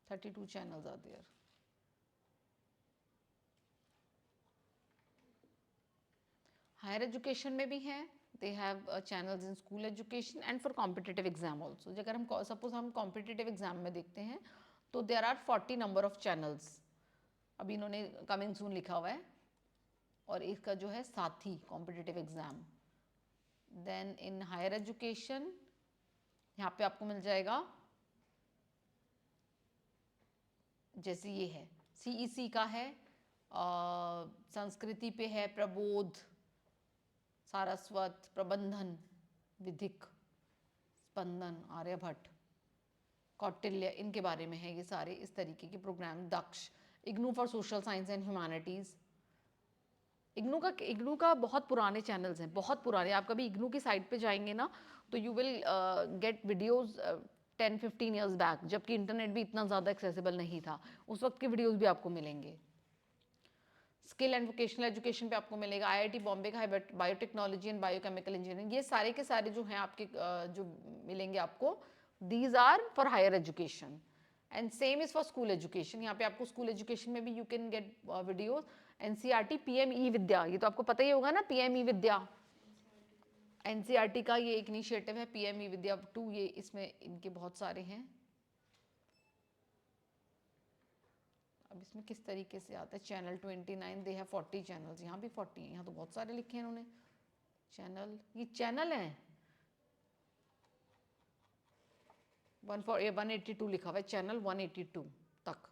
(32 channels are there. Higher education में भी हैं, they have channels in school education and for competitive exam also. अगर हम सपोज हम कॉम्पिटिटिव एग्जाम में देखते हैं तो there are 40 number of channels. अभी इन्होंने कमिंग सून लिखा हुआ है, और इसका जो है साथी competitive exam. Then in higher education यहाँ पे आपको मिल जाएगा, जैसे ये है CEC का है, संस्कृति पे है, प्रबोध, सारस्वत, प्रबंधन, विधिक, स्पंदन, आर्यभट्ट, कौटिल्य, इनके बारे में है ये सारे इस तरीके के programme. Daksh, IGNOU for social science and humanities. IGNOU का बहुत पुराने चैनल्स हैं, बहुत पुराने। आप कभी इग्नू की साइट पे जाएंगे ना तो you will gate videos 10-15 years back, जबकि इंटरनेट भी इतना ज़्यादा एक्सेसिबल नहीं था, उस वक्त के वीडियोज़ भी आपको मिलेंगे। स्किल एंड वोकेशनल एजुकेशन पे आपको मिलेगा, IIT बॉम्बे का है बायोटेक्नोलॉजी एंड बायोकेमिकल इंजीनियरिंग, ये सारे के सारे जो हैं आपके जो मिलेंगे आपको, these are for higher education and same is for school education. यहाँ पे आपको स्कूल एजुकेशन में भी you can get videos. NCERT PM e-Vidya, ये तो आपको पता ही होगा ना, PM ई-विद्या, NCERT का ये एक इनिशिएटिव है PM ई-विद्या 2, ये इसमें इनके बहुत सारे हैं। अब इसमें किस तरीके से आता है, चैनल 29 दे है 40 चैनल्स, यहाँ भी 40 हैं, यहाँ तो बहुत सारे लिखे हैं इन्होंने चैनल, ये चैनल हैं 182 लिखा हुआ है, चैनल 182 तक।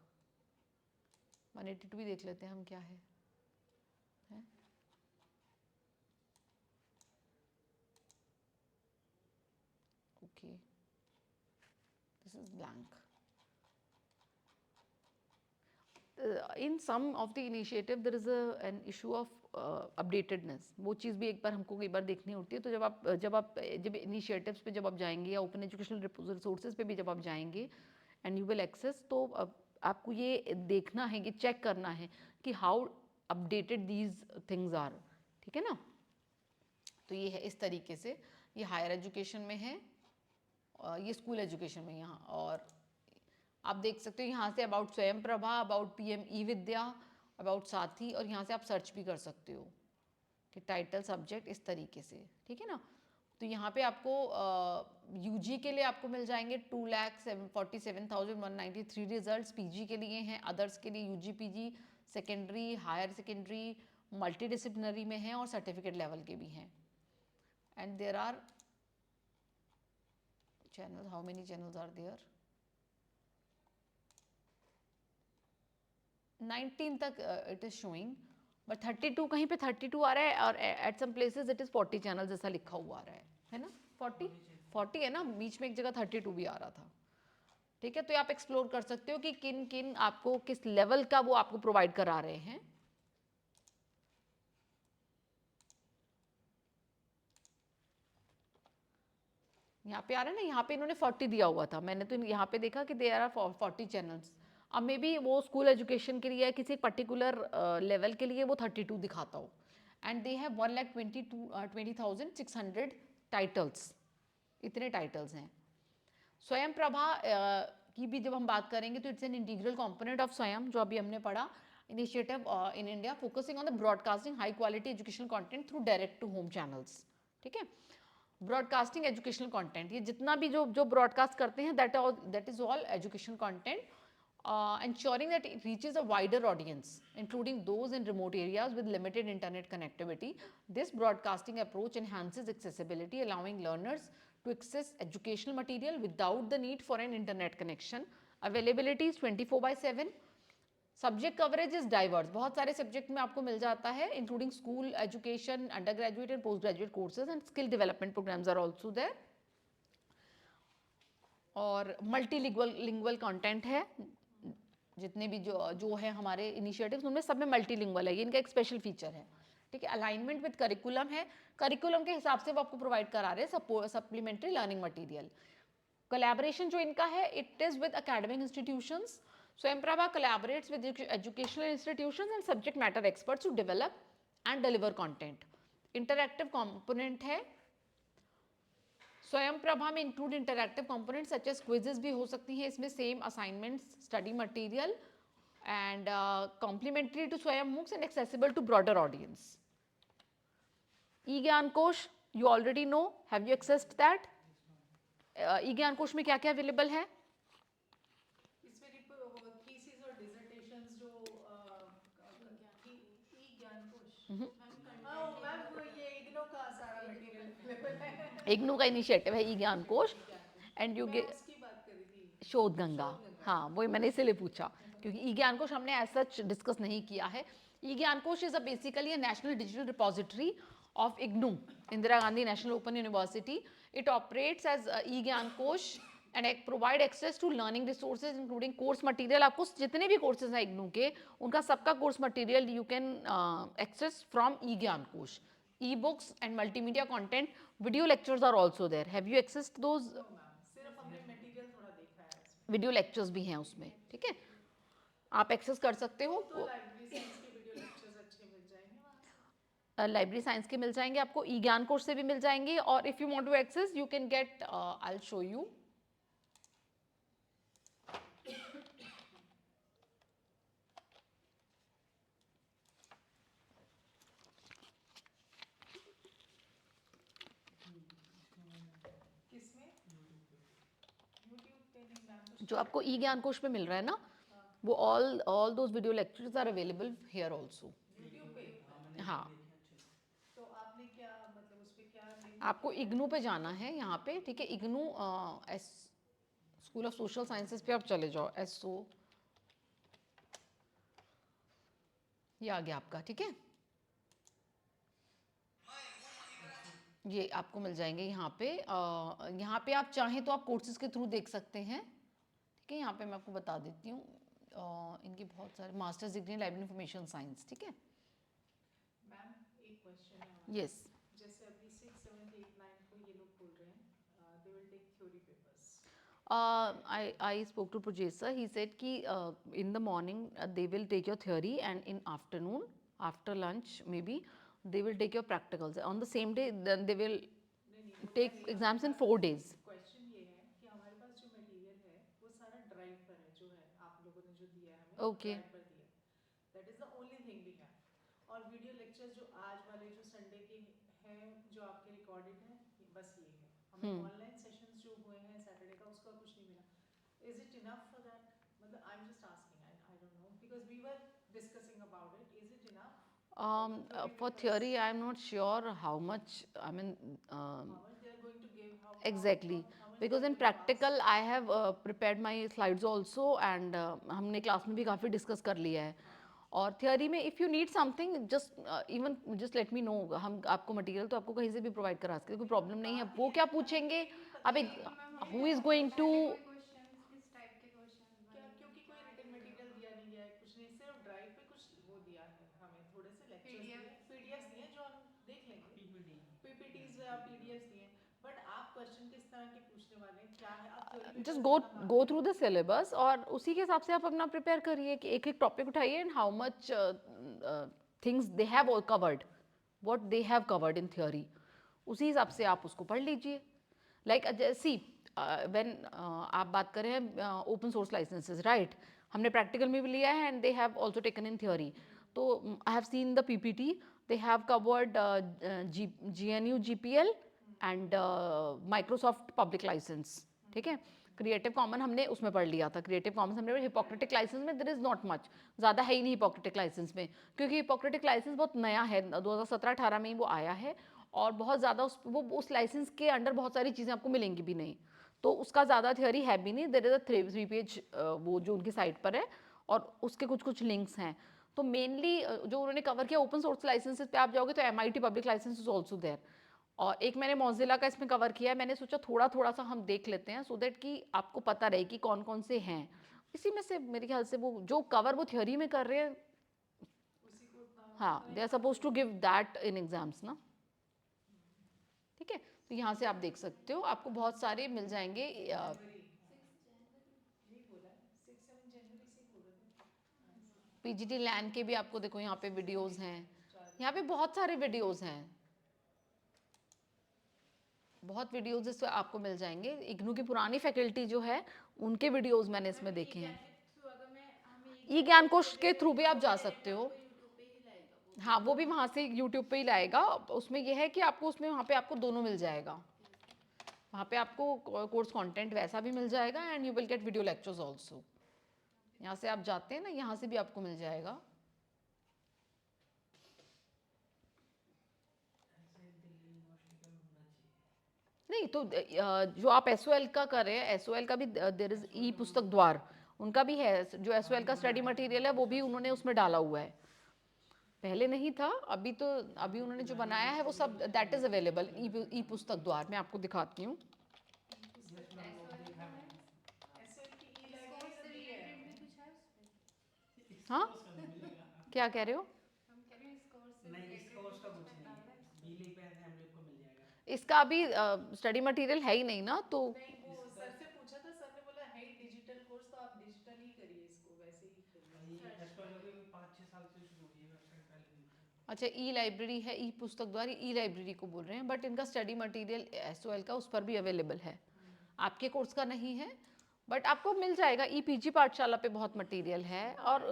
182 भी देख लेते हैं हम क्या है, okay, this is blank. In some of the initiative there is an issue of updatedness, वो चीज़ भी एक बार हमको कई बार देखनी होती है। तो जब इनिशिएटिव्स पे जब आप जाएंगे या ओपन एजुकेशनल रिसोर्सेज पे भी जब आप जाएंगे एंड यू विल एक्सेस, तो आपको ये देखना है, ये चेक करना है कि how updated these things are, ठीक है ना। तो ये है इस तरीके से, ये हायर एजुकेशन में है, ये स्कूल एजुकेशन में यहाँ, और आप देख सकते हो यहाँ से अबाउट स्वयं प्रभा, अबाउट PM ई-विद्या, अबाउट साथी, और यहाँ से आप सर्च भी कर सकते हो कि टाइटल सब्जेक्ट इस तरीके से, ठीक है ना। तो यहाँ पे आपको UG के लिए आपको मिल जाएंगे 2,47,193 रिजल्ट्स, PG के लिए हैं, अदर्स के लिए UG PG, secondary, higher secondary, multidisciplinary में हैं, और सर्टिफिकेट लेवल के भी हैं। And there are channel, how many channels are there, 19 तक इट इज शोइंग, बट 32 कहीं पे 32 आ रहा है, और at some places it is 40 channel जैसा लिखा हुआ आ रहा है ना, 40 है ना, बीच में एक जगह 32 भी आ रहा था, ठीक है। तो आप एक्सप्लोर कर सकते हो कि किन किन आपको किस लेवल का वो आपको प्रोवाइड करा रहे हैं। यहाँ पे आ रहा है ना, यहाँ पे इन्होंने 40 दिया हुआ था, मैंने तो यहाँ पे देखा कि देयर आर 40 चैनल्स। अब मे बी वो स्कूल एजुकेशन के लिए किसी पर्टिकुलर लेवल के लिए वो 32 दिखाता हो, एंड दे हैव 1,20,600 टाइटल्स, इतने टाइटल्स हैं। स्वयं प्रभा की भी जब हम बात करेंगे तो it's an integral component of Swayam, जो अभी हमने पढ़ा, initiative in India focusing on the broadcasting high quality educational content through direct to home channels, ठीक है। ब्रॉडकास्टिंग एजुकेशनल कंटेंट, ये जितना भी जो ब्रॉडकास्ट करते हैं that is all educational content, ensuring that it reaches a wider audience, including those in remote areas with limited internet connectivity. This broadcasting approach enhances accessibility, allowing learners to access educational material without the need for an internet connection. Availability is 24/7. Subject coverage is diverse. बहुत सारे subject में आपको मिल जाता है, including school education, undergraduate and postgraduate courses, and skill development programs are also there. और multilingual content है, जितने भी जो है हमारे इनिशिएटिव्स उनमें सब में मल्टीलिंगुअल है, ये इनका एक स्पेशल फीचर है, ठीक है। अलाइनमेंट विद करिकुलम है, करिकुलम के हिसाब से वो आपको प्रोवाइड करा रहे हैं सप्लीमेंट्री लर्निंग मटेरियल। कोलैबोरेशन जो इनका है, it is with academic institutions. Swayam Prabha collaborates with educational institutions and subject matter experts to develop and deliver content. Interactive component है स्वयं प्रभा में, include interactive component such as quizzes भी हो सकती हैं इसमें, same assignments, study material, and complementary to Swayam MOOCs and accessible to broader audience. E Gyan Kosh you already know, have you accessed that? E Gyan Kosh में क्या क्या अवेलेबल है? इसमें थीसिस और डिसर्टेशंस जो ई ज्ञान कोश, मैम ये इग्नो का सारा मटेरियल अवेलेबल है, इग्नू का इनिशिएटिव है e Gyan Kosh, and you get उसकी बात कर रही थी, शोध गंगा, हाँ वही मैंने इसीलिए पूछा, क्योंकि ई ज्ञान कोश हमने एज सच डिस्कस नहीं किया है। E Gyan Kosh is a basically a national digital repository of IGNOU, Indira Gandhi national open university. It operates as e Gyan Kosh and provide access to learning resources including course material. आपको जितने भी कोर्सेज हैं इग्नू के, उनका सबका course material you can access from e Gyan Kosh. e-books and multimedia content, video lectures are also there. Have you accessed those? No ma'am, सिर्फ हमने material थोड़ा देखा है इसमें। वीडियो लेक्चर्स भी हैं उसमें, ठीक है, आप एक्सेस कर सकते हो। तो लाइब्रेरी साइंस के वीडियो लेक्चर्स अच्छे मिल जाएंगे वहाँ से। लाइब्रेरी साइंस के मिल जाएंगे आपको, ई ज्ञान कोर्स से भी मिल जाएंगे, और if you want to access you can get, I will show you. किसमें? यूट्यूब पे नहीं मैम, जो आपको ई ज्ञान कोश पे मिल रहा है ना, वो all those video lectures are available here also. YouTube पे। हाँ, तो आपने क्या मतलब उस पे क्या लिंक? आपको इग्नू पे जाना है यहाँ पे, ठीक है, IGNOU S school of social sciences पे आप चले जाओ, SO, ये आ गया आपका, ठीक है, ये आपको मिल जाएंगे यहाँ पे। यहाँ पे आप चाहें तो आप कोर्सेज के थ्रू देख सकते हैं, ठीक है, यहाँ पे मैं आपको बता देती हूँ, इनकी बहुत सारे masters degree library information science, ठीक है। मैम एक क्वेश्चन है हमारा। यस, जैसे अभी 6, 7, 8, 9 को ये लोग बोल रहे हैं they will take theory papers. I spoke to Prajesh sir. He said कि in the morning they will take your theory, and in afternoon after lunch maybe they will take your practicals. On the same day then they will take exams in 4 days. Question ये है कि हमारे पास जो material है वो सारा drive पर है, जो है आप लोगों ने जो दिया है हमें Okay. ड्राइव पर दिया, that is the only thing we have. और वीडियो लेक्चर्स जो आज वाले जो संडे के हैं जो आपके रिकॉर्डेड हैं, बस ये है। हमें ऑनलाइन सेशंस जो हुए हैं सैटरडे का उसका कुछ नहीं मिला। Is it enough for that? मतलब I am just asking, I don't know because we were discussing about it. Is it enough? For theory I am not sure how much, I mean, How much they are going to give? exactly, how much because they are in going to ask? practical I have prepared my slides also, and हमने class में भी काफ़ी discuss कर लिया है। और theory में if you need something just even just let me no, हम आपको मटेरियल तो आपको कहीं से भी प्रोवाइड करा सकते हैं, कोई प्रॉब्लम नहीं है। वो क्या पूछेंगे अब, एक who is going to, questions किस टाइप के क्वेश्चंस क्या, क्योंकि कोई रिटन मटेरियल दिया नहीं गया है, कुछ नहीं, सिर्फ ड्राइव पे कुछ वो दिया है हमें, थोड़े से लेक्चर्स दिए, पीडीएफ्स दिए जो हम देख लेंगे, पीपीटीज या पीडीएफ्स दिए। बट आप क्वेश्चन किस तरह के पूछने वाले हैं, क्या है, आप theory just go through the syllabus, और उसी के हिसाब से आप अपना प्रिपेयर करिए कि एक एक टॉपिक उठाइए and how much things they have covered, what they have covered in theory, उसी हिसाब से आप उसको पढ़ लीजिए। लाइक सी व्हेन आप बात करें ओपन सोर्स लाइसेंसेस, राइट, हमने प्रैक्टिकल में भी लिया है and they have also taken in theory. तो I have seen the PPT, they have covered GNU GPL and Microsoft public licence, ठीक है। क्रिएटिव कॉमन हमने उसमें पढ़ लिया था, क्रिएटिव कॉमन हमने, हिपोक्रेटिक लाइसेंस में देयर इज नॉट मच, ज़्यादा है ही नहीं हिपोक्रेटिक लाइसेंस में, क्योंकि हिपोक्रेटिक लाइसेंस बहुत नया है, 2017-18 में ही वो आया है, और बहुत ज़्यादा उस लाइसेंस के अंडर बहुत सारी चीज़ें आपको मिलेंगी भी नहीं, तो उसका ज़्यादा थ्योरी है भी नहीं। देयर इज अ 3 पेज वो जो उनकी साइट पर है, और उसके कुछ कुछ लिंक्स हैं। तो मेनली जो उन्होंने कवर किया ओपन सोर्स लाइसेंसेस पे आप जाओगे तो MIT public license is also there, और एक मैंने मॉजिला का इसमें कवर किया है। मैंने सोचा थोड़ा थोड़ा सा हम देख लेते हैं सो दैट कि आपको पता रहे कि कौन कौन से हैं। इसी में से मेरे ख्याल से वो जो कवर वो थ्योरी में कर रहे हैं, उसी को उतना हाँ, they are suppose to give that in exams ना, ठीक है। तो यहाँ से आप देख सकते हो, आपको बहुत सारे मिल जाएंगे। यही बोला है, 6-7 जनवरी से बोल रहे थे। PGT लैन के भी आपको देखो यहाँ पे वीडियोस हैं, यहाँ पे बहुत सारे वीडियोस हैं, बहुत वीडियोस इससे आपको मिल जाएंगे। इग्नू की पुरानी फैकल्टी जो है उनके वीडियोस मैंने इसमें देखे हैं। थ्रू अगर मैं हमें ई ज्ञान कोश के थ्रू भी आप जा सकते हो, यूट्यूब पे ही लाएगा वो। हाँ, वो भी वहाँ से YouTube पे ही लाएगा। उसमें यह है कि आपको उसमें वहाँ पे आपको दोनों मिल जाएगा, वहाँ पे आपको कोर्स कंटेंट वैसा भी मिल जाएगा and you will gate video lectures also. यहाँ से आप जाते हैं ना, यहाँ से भी आपको मिल जाएगा। नहीं तो जो आप SOL का कर रहे हैं, SOL का भी देयर इज ई पुस्तक द्वार, उनका भी है जो SOL का स्टडी मटेरियल है, वो भी उन्होंने उसमें डाला हुआ है। पहले नहीं था, अभी तो अभी उन्होंने जो बनाया है वो सब दैट इज अवेलेबल ई पुस्तक द्वार। मैं आपको दिखाती हूँ। एसएल की ई लाइब्रेरी दी है। भी कुछ है उसमें? हाँ, क्या कह रहे हो? हम कह रहे हैं इस कोर्स से नहीं, इस related कोर्स का कुछ कुछ बताओ ना नहीं, इसमें। इसका अभी स्टडी मटेरियल है ही नहीं ना, तो नहीं, वो सर से पूछा था, सर ने बोला है ही डिजिटल कोर्स, तो आप डिजिटल ही करिए, इसको वैसे ही करिए। ये एस्ट्रोलॉजी में 5-6 साल से शुरू हुई है, वेबसाइट पहले नहीं थी। अच्छा, ई लाइब्रेरी है, ई पुस्तक द्वारा ई लाइब्रेरी को बोल रहे हैं, बट इनका स्टडी मटेरियल एसओएल का उस पर भी अवेलेबल है, आपके कोर्स का नहीं है, बट आपको मिल जाएगा। ई पीजी पाठशाला पे बहुत मटेरियल है, और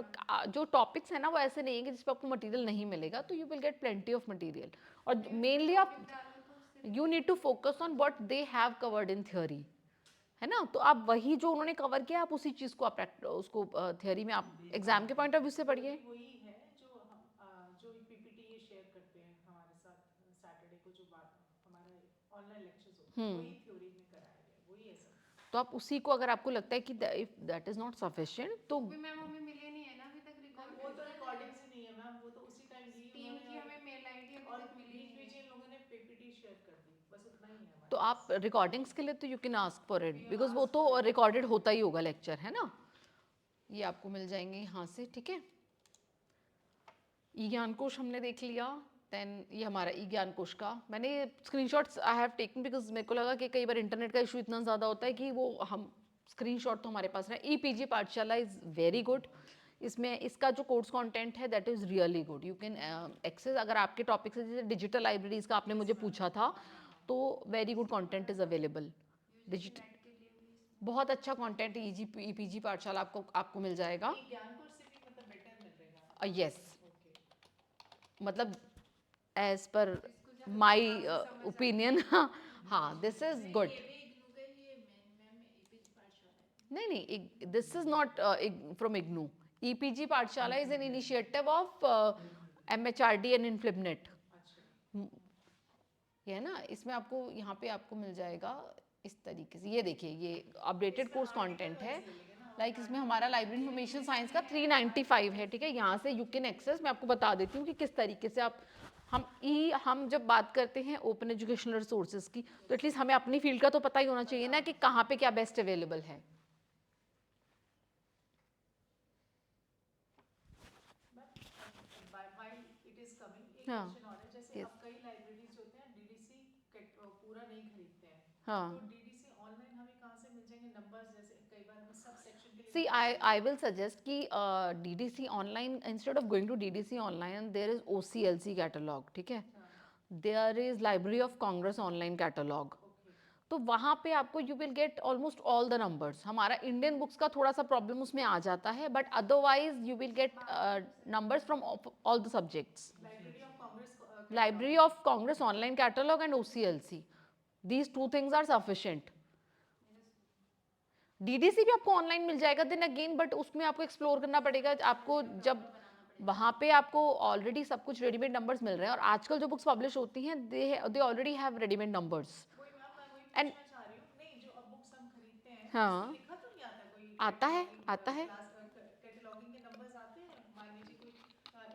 जो टॉपिक्स है ना वो ऐसे नहीं है कि जिस पर आपको मटेरियल नहीं मिलेगा, तो you will get plenty of material. और मेनली आप you need to focus on what they have covered in theory, है ना, तो आप वही जो उन्होंने कवर किया आप उसी चीज़ को आप उसको थ्योरी में आप एग्जाम के पॉइंट ऑफ व्यू से पढ़िए। वही है जो हम जो पीपीटी ये शेयर करते हैं हमारे साथ सैटरडे को, जो बात हमारा ऑनलाइन लेक्चर्स होते हैं, वही थ्योरी में कराया गया, वही है सब। तो आप उसी को, अगर आपको लगता है कि if that is not sufficient, तो भी मैम हमें मिले नहीं है ना अभी तक रिकॉर्ड। वो तो रिकॉर्डिंग्स ही नहीं है मैम, वो तो उसी टाइम दी टीम उन्होंने, की हमें मेल आईडी अभी और तक मिली बीच नहीं बीच है। इन लोगों ने पीपीटी शेयर कर दी, बस उतना ही है हमारे तो आप पास। रिकॉर्डिंग्स के लिए तो you can ask for it, because वो तो रिकॉर्डेड होता ही होगा लेक्चर, है ना, ये आपको मिल जाएंगे यहाँ से, ठीक है। ई ज्ञान कोश हमने देख लिया, देन ये हमारा ई ज्ञान कोश का मैंने screenshots I have taken, because मेरे को लगा कि कई बार इंटरनेट का इशू इतना ज़्यादा होता है कि वो हम स्क्रीनशॉट तो हमारे पास रहे। E PG Pathshala is very good, इसमें इसका जो कोर्स कंटेंट है that is really good, you can access. अगर आपके टॉपिक से जैसे डिजिटल लाइब्रेरीज का आपने मुझे पूछा था, तो very good content is available digital, बहुत अच्छा कंटेंट ई पीजी पाठशाला आपको मिल जाएगा। ये ज्ञान कोर्स से भी मतलब बेटर मिल रहेगा। यस, ओके, मतलब एज पर माई ओपिनियन, हाँ दिस इज गुड। ये भी इग्नू का ही है मैम, ईपीजी पाठशाला है। नहीं, this is not from IGNOU. EPG Pathshala is an initiative of MHRD and INFLIBNET, अच्छा, ये है ना, इसमें आपको यहाँ पे आपको मिल जाएगा इस तरीके से, ये देखिए ये अपडेटेड कोर्स कंटेंट है, लाइक इसमें हमारा लाइब्रेरी इंफॉर्मेशन साइंस का 395 है, ठीक है, यहाँ से यू कैन एक्सेस। मैं आपको बता देती हूँ कि किस तरीके से आप, हम जब बात करते हैं ओपन एजुकेशनल रिसोर्सेज की, तो एटलीस्ट हमें अपनी फील्ड का तो पता ही होना चाहिए ना कि कहाँ पे क्या बेस्ट अवेलेबल है। व्हाइल इट इज कमिंग, एक हाँ, क्वेश्चन और है, जैसे yes. अब कई लाइब्रेरीज होते हैं डीडीसी पूरा नहीं खरीदते हैं, हाँ, तो डीडीसी ऑनलाइन हमें कहाँ से मिल जाएंगे नंबर्स, जैसे कई बार हमें सब सेक्शन के लिए see numbers I will suggest कि DDC online, instead of going to DDC online there is OCLC catalog, ठीक है, there is Library of Congress online catalog, okay, तो वहाँ पे आपको you will get almost all the numbers. हमारा Indian books का थोड़ा सा प्रॉब्लम उसमें आ जाता है, but otherwise you will get numbers from all the subjects. Library of Congress library of Congress online catalogue and OCLC, these two things are sufficient. DDC भी आपको ऑनलाइन मिल जाएगा देन अगेन, बट उसमें आपको explore करना पड़ेगा, आपको जब वहाँ पे आपको ऑलरेडी सब कुछ रेडीमेड नंबर्स मिल रहे हैं, और आजकल जो बुक्स पब्लिश होती हैं they already have readymade numbers. वही मैम, मैं वही And- पूछना चाह रही हूँ, नहीं जो अब बुक्स हम खरीदते हैं हाँ। उसमें लिखा तो नहीं आता कोई आता है, cataloging, आता है। क्लास कैटलॉगिंग के नंबर्स आते हैं, मान लीजिए कोई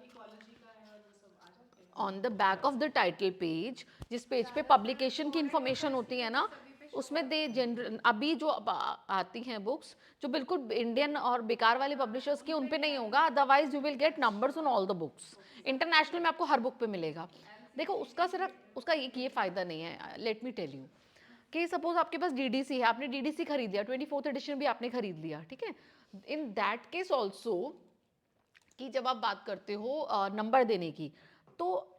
इकोलॉजी का है और वो सब आ जाते हैं on the back of the title page, जिस पेज पे पब्लिकेशन की इंफॉर्मेशन होती है ना, उसमें दे जनरल अभी जो आती हैं बुक्स जो बिल्कुल इंडियन और बेकार वाले पब्लिशर्स की, उन पे नहीं होगा, otherwise you will get numbers on all the books. International में आपको हर बुक पे मिलेगा। देखो उसका सिर्फ उसका एक ये फ़ायदा नहीं है, लेट मी टेल यू, कि सपोज आपके पास डीडीसी है, आपने डीडीसी खरीद लिया, 24th एडिशन भी आपने खरीद लिया, ठीक है, इन दैट केस ऑल्सो कि जब आप बात करते हो नंबर देने की, तो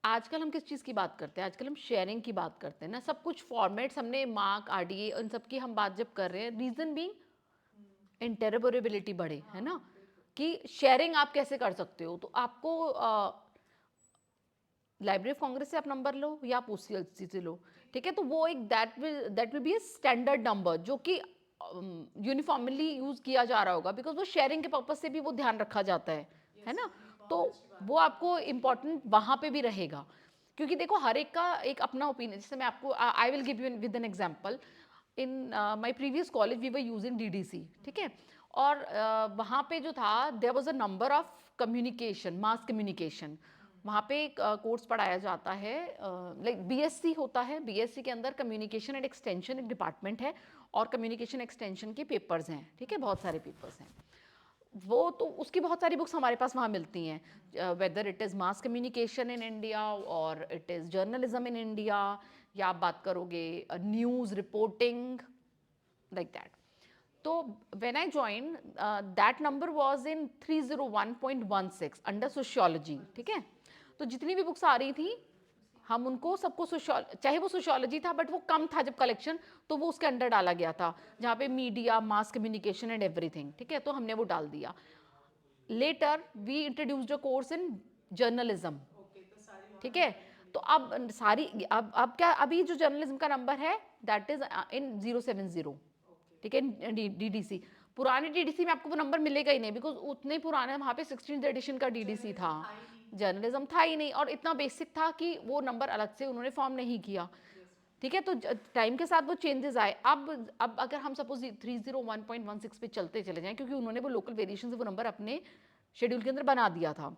आजकल हम किस चीज़ की बात करते हैं, आजकल हम शेयरिंग की बात करते हैं ना, सब कुछ फॉर्मेट्स हमने मार्क आरडीए उन सब की हम बात जब कर रहे हैं, रीज़न बीइंग इंटरऑपरेबिलिटी बढ़े, है ना, कि शेयरिंग आप कैसे कर सकते हो। तो आपको लाइब्रेरी ऑफ कांग्रेस से आप नंबर लो या आप OCLC से लो, ठीक है, तो वो एक that will be a standard number जो कि यूनिफॉर्मली यूज़ किया जा रहा होगा, बिकॉज वो शेयरिंग के पर्पज से भी वो ध्यान रखा जाता है ना, तो वो आपको इम्पॉर्टेंट वहाँ पे भी रहेगा। क्योंकि देखो हर एक का एक अपना ओपिनियन, जैसे मैं आपको I will give you with an example, in my previous college we were using DDC, ठीक है, और वहाँ पे जो था there was a number of communication, mass communication, वहाँ पे एक कोर्स पढ़ाया जाता है, लाइक BSc होता है, BSc के अंदर कम्युनिकेशन एंड एक्सटेंशन एक डिपार्टमेंट है, और कम्युनिकेशन एक्सटेंशन के पेपर्स हैं, ठीक है, बहुत सारे पेपर्स हैं। वो तो उसकी बहुत सारी बुक्स हमारे पास वहाँ मिलती हैं, whether it is mass communication in India और it is journalism in India, या आप बात करोगे न्यूज़ रिपोर्टिंग लाइक दैट. तो when I joined, that number was in 301.16 under sociology. ठीक है, तो जितनी भी बुक्स आ रही थी हम उनको सबको चाहे वो सोशियोलॉजी था बट वो कम था जब कलेक्शन, तो वो उसके अंडर डाला गया था जहाँ पे media, mass communication and everything. ठीक है, तो हमने वो डाल दिया. Later we introduced a course in journalism. ठीक है, तो अब सारी अब क्या, अभी जो जर्नलिज्म का नंबर है दैट इज इन 070. ठीक है, डीडीसी. पुराने डीडीसी में आपको वो नंबर मिलेगा ही नहीं, बिकॉज उतने पुराने वहाँ पे 16th एडिशन का डीडीसी था, जर्नलिज्म था ही नहीं, और इतना बेसिक था कि वो नंबर अलग से उन्होंने फॉर्म नहीं किया. ठीक है, तो टाइम के साथ वो चेंजेस आए. अब अगर हम सपोज 301.16 पे चलते चले जाएं, क्योंकि उन्होंने वो लोकल वेरिएशन से वो नंबर अपने शेड्यूल के अंदर बना दिया था.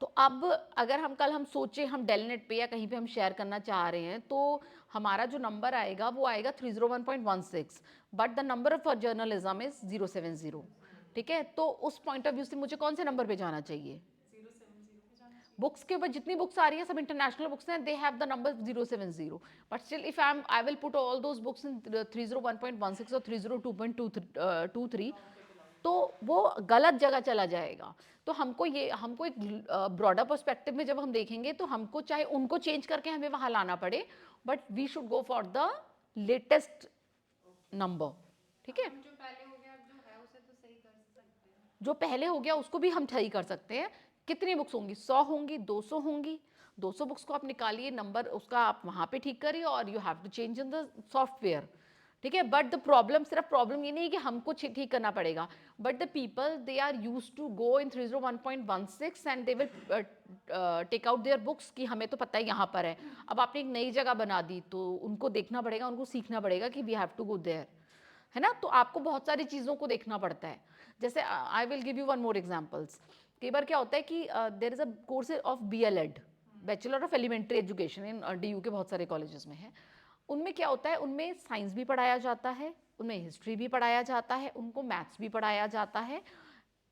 तो अब अगर हम सोचें हम डेलनेट पे या कहीं पे हम शेयर करना चाह रहे हैं, तो हमारा जो नंबर आएगा वो आएगा 301.16, but the number for journalism is 070. ठीक है, तो उस पॉइंट ऑफ व्यू से मुझे कौन से नंबर पे जाना चाहिए? बुक्स के ऊपर जितनी बुक्स आ रही हैं सब इंटरनेशनल बुक्स हैं, they have the number 070, but still if I will put all those books इन 301.16 और 302.23, तो वो गलत जगह चला जाएगा. तो हमको एक ब्रॉडर पर्सपेक्टिव में जब हम देखेंगे तो हमको चाहे उनको चेंज करके हमें वहाँ लाना पड़े, but we should go for the latest number. ठीक है, जो पहले हो गया जो है उसे तो सही कर सकते हैं. जो पहले हो गया उसको भी हम सही कर सकते हैं. कितनी बुक्स होंगी? 100 होंगी, 200 होंगी. 200 बुक्स को आप निकालिए, नंबर उसका आप वहाँ पे ठीक करिए, और you have to change in the software. ठीक है, बट द प्रॉब्लम ये नहीं है कि हमको ठीक करना पड़ेगा, but the people they are use to go in 301.16 and they will take out their books कि हमें तो पता है यहाँ पर है. अब आपने एक नई जगह बना दी तो उनको देखना पड़ेगा, उनको सीखना पड़ेगा कि we have to go there, है ना. तो आपको बहुत सारी चीज़ों को देखना पड़ता है. जैसे I will give you one more examples. कई बार क्या होता है कि there is a course of BLEd, bachelor of elementary education, in DU के बहुत सारे कॉलेजेस में है. उनमें क्या होता है, उनमें साइंस भी पढ़ाया जाता है, उनमें हिस्ट्री भी पढ़ाया जाता है, उनको मैथ्स भी पढ़ाया जाता है.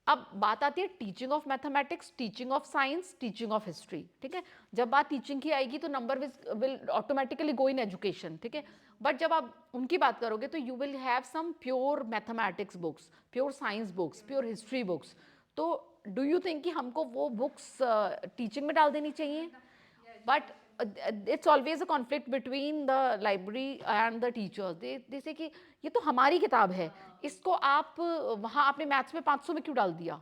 अब बात आती है teaching of mathematics, teaching of science, teaching of history. ठीक है, जब बात टीचिंग की आएगी तो number will automatically go in education. ठीक है, बट जब आप उनकी बात करोगे तो you will have some pure mathematics books, pure science books, pure history books. तो डू यू थिंक कि हमको वो बुक्स टीचिंग में डाल देनी चाहिए? But it's always a conflict between the library and the teachers. they say कि ये तो हमारी किताब है, इसको आप वहाँ आपने मैथ्स में 500 में क्यों डाल दिया,